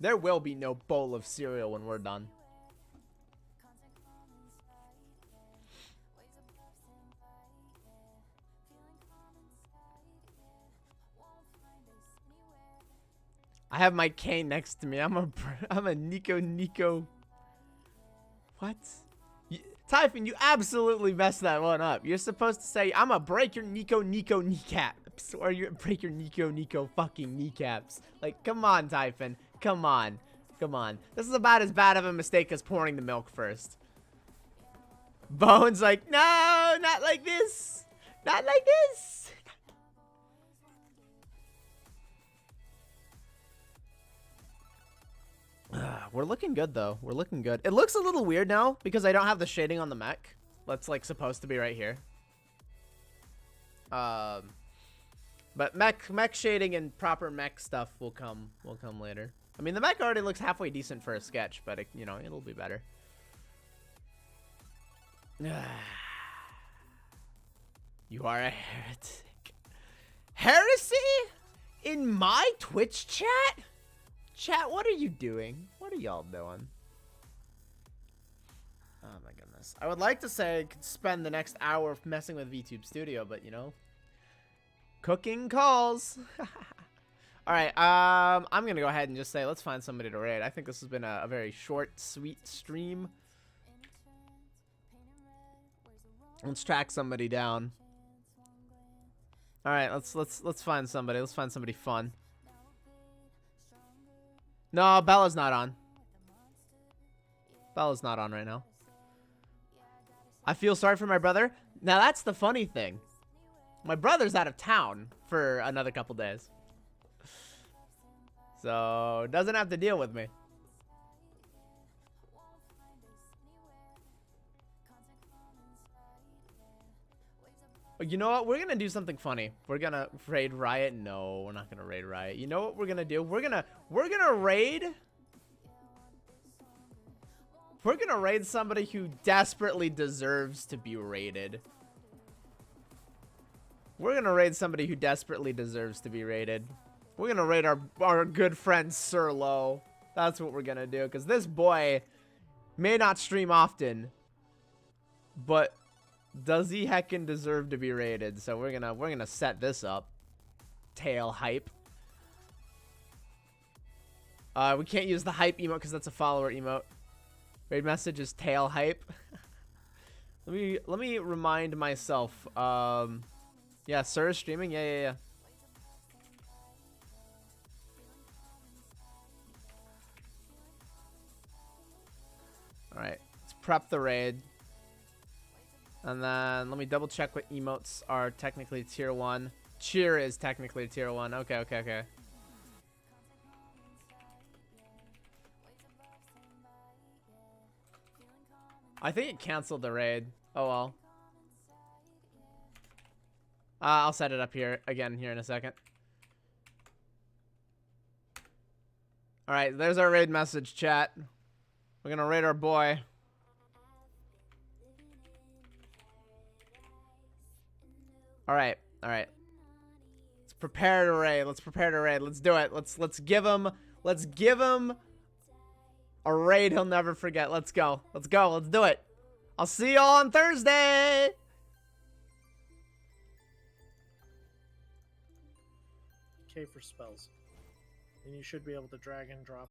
A: There will be no bowl of cereal when we're done. I have my cane next to me. I'm a Nico. What? Typhon, you absolutely messed that one up. You're supposed to say, I'm gonna break your Nico kneecaps. Or you break your Nico fucking kneecaps. Like, come on, Typhon. Come on. This is about as bad of a mistake as pouring the milk first. Bone's like, no, not like this. Not like this. We're looking good, though. We're looking good. It looks a little weird now because I don't have the shading on the mech. That's, like, supposed to be right here. But mech shading and proper mech stuff will come later. I mean, the mech already looks halfway decent for a sketch, but, you know, it'll be better. You are a heretic. Heresy? In my Twitch chat? Chat, what are you doing? What are y'all doing? Oh my goodness. I would like to say I could spend the next hour messing with VTube Studio, but you know. Cooking calls. Alright, I'm gonna go ahead and just say let's find somebody to raid. I think this has been a very short, sweet stream. Let's track somebody down. Alright, let's find somebody. Let's find somebody fun. No, Bella's not on. Bella's not on right now. I feel sorry for my brother. Now that's the funny thing. My brother's out of town for another couple days. So, doesn't have to deal with me. You know what? We're going to do something funny. We're going to raid Riot. No, we're not going to raid Riot. You know what we're going to do? We're going to raid. We're going to raid somebody who desperately deserves to be raided. We're going to raid somebody who desperately deserves to be raided. We're going to raid our good friend Sir Low. That's what we're going to do. Because this boy may not stream often. But does he heckin' deserve to be raided? So we're gonna set this up. Tail hype. We can't use the hype emote because that's a follower emote. Raid message is tail hype. let me remind myself. Yeah, Sir is streaming. Yeah. All right, let's prep the raid. And then let me double check what emotes are technically tier 1. Cheer is technically tier 1. Okay. I think it canceled the raid. Oh well. I'll set it up here again here in a second. All right, there's our raid message, chat. We're gonna raid our boy. All right, all right. Let's prepare to raid. Let's prepare to raid. Let's do it. Let's give him a raid he'll never forget. Let's go. Let's go. Let's do it. I'll see y'all on Thursday.
C: K for spells. And you should be able to drag and drop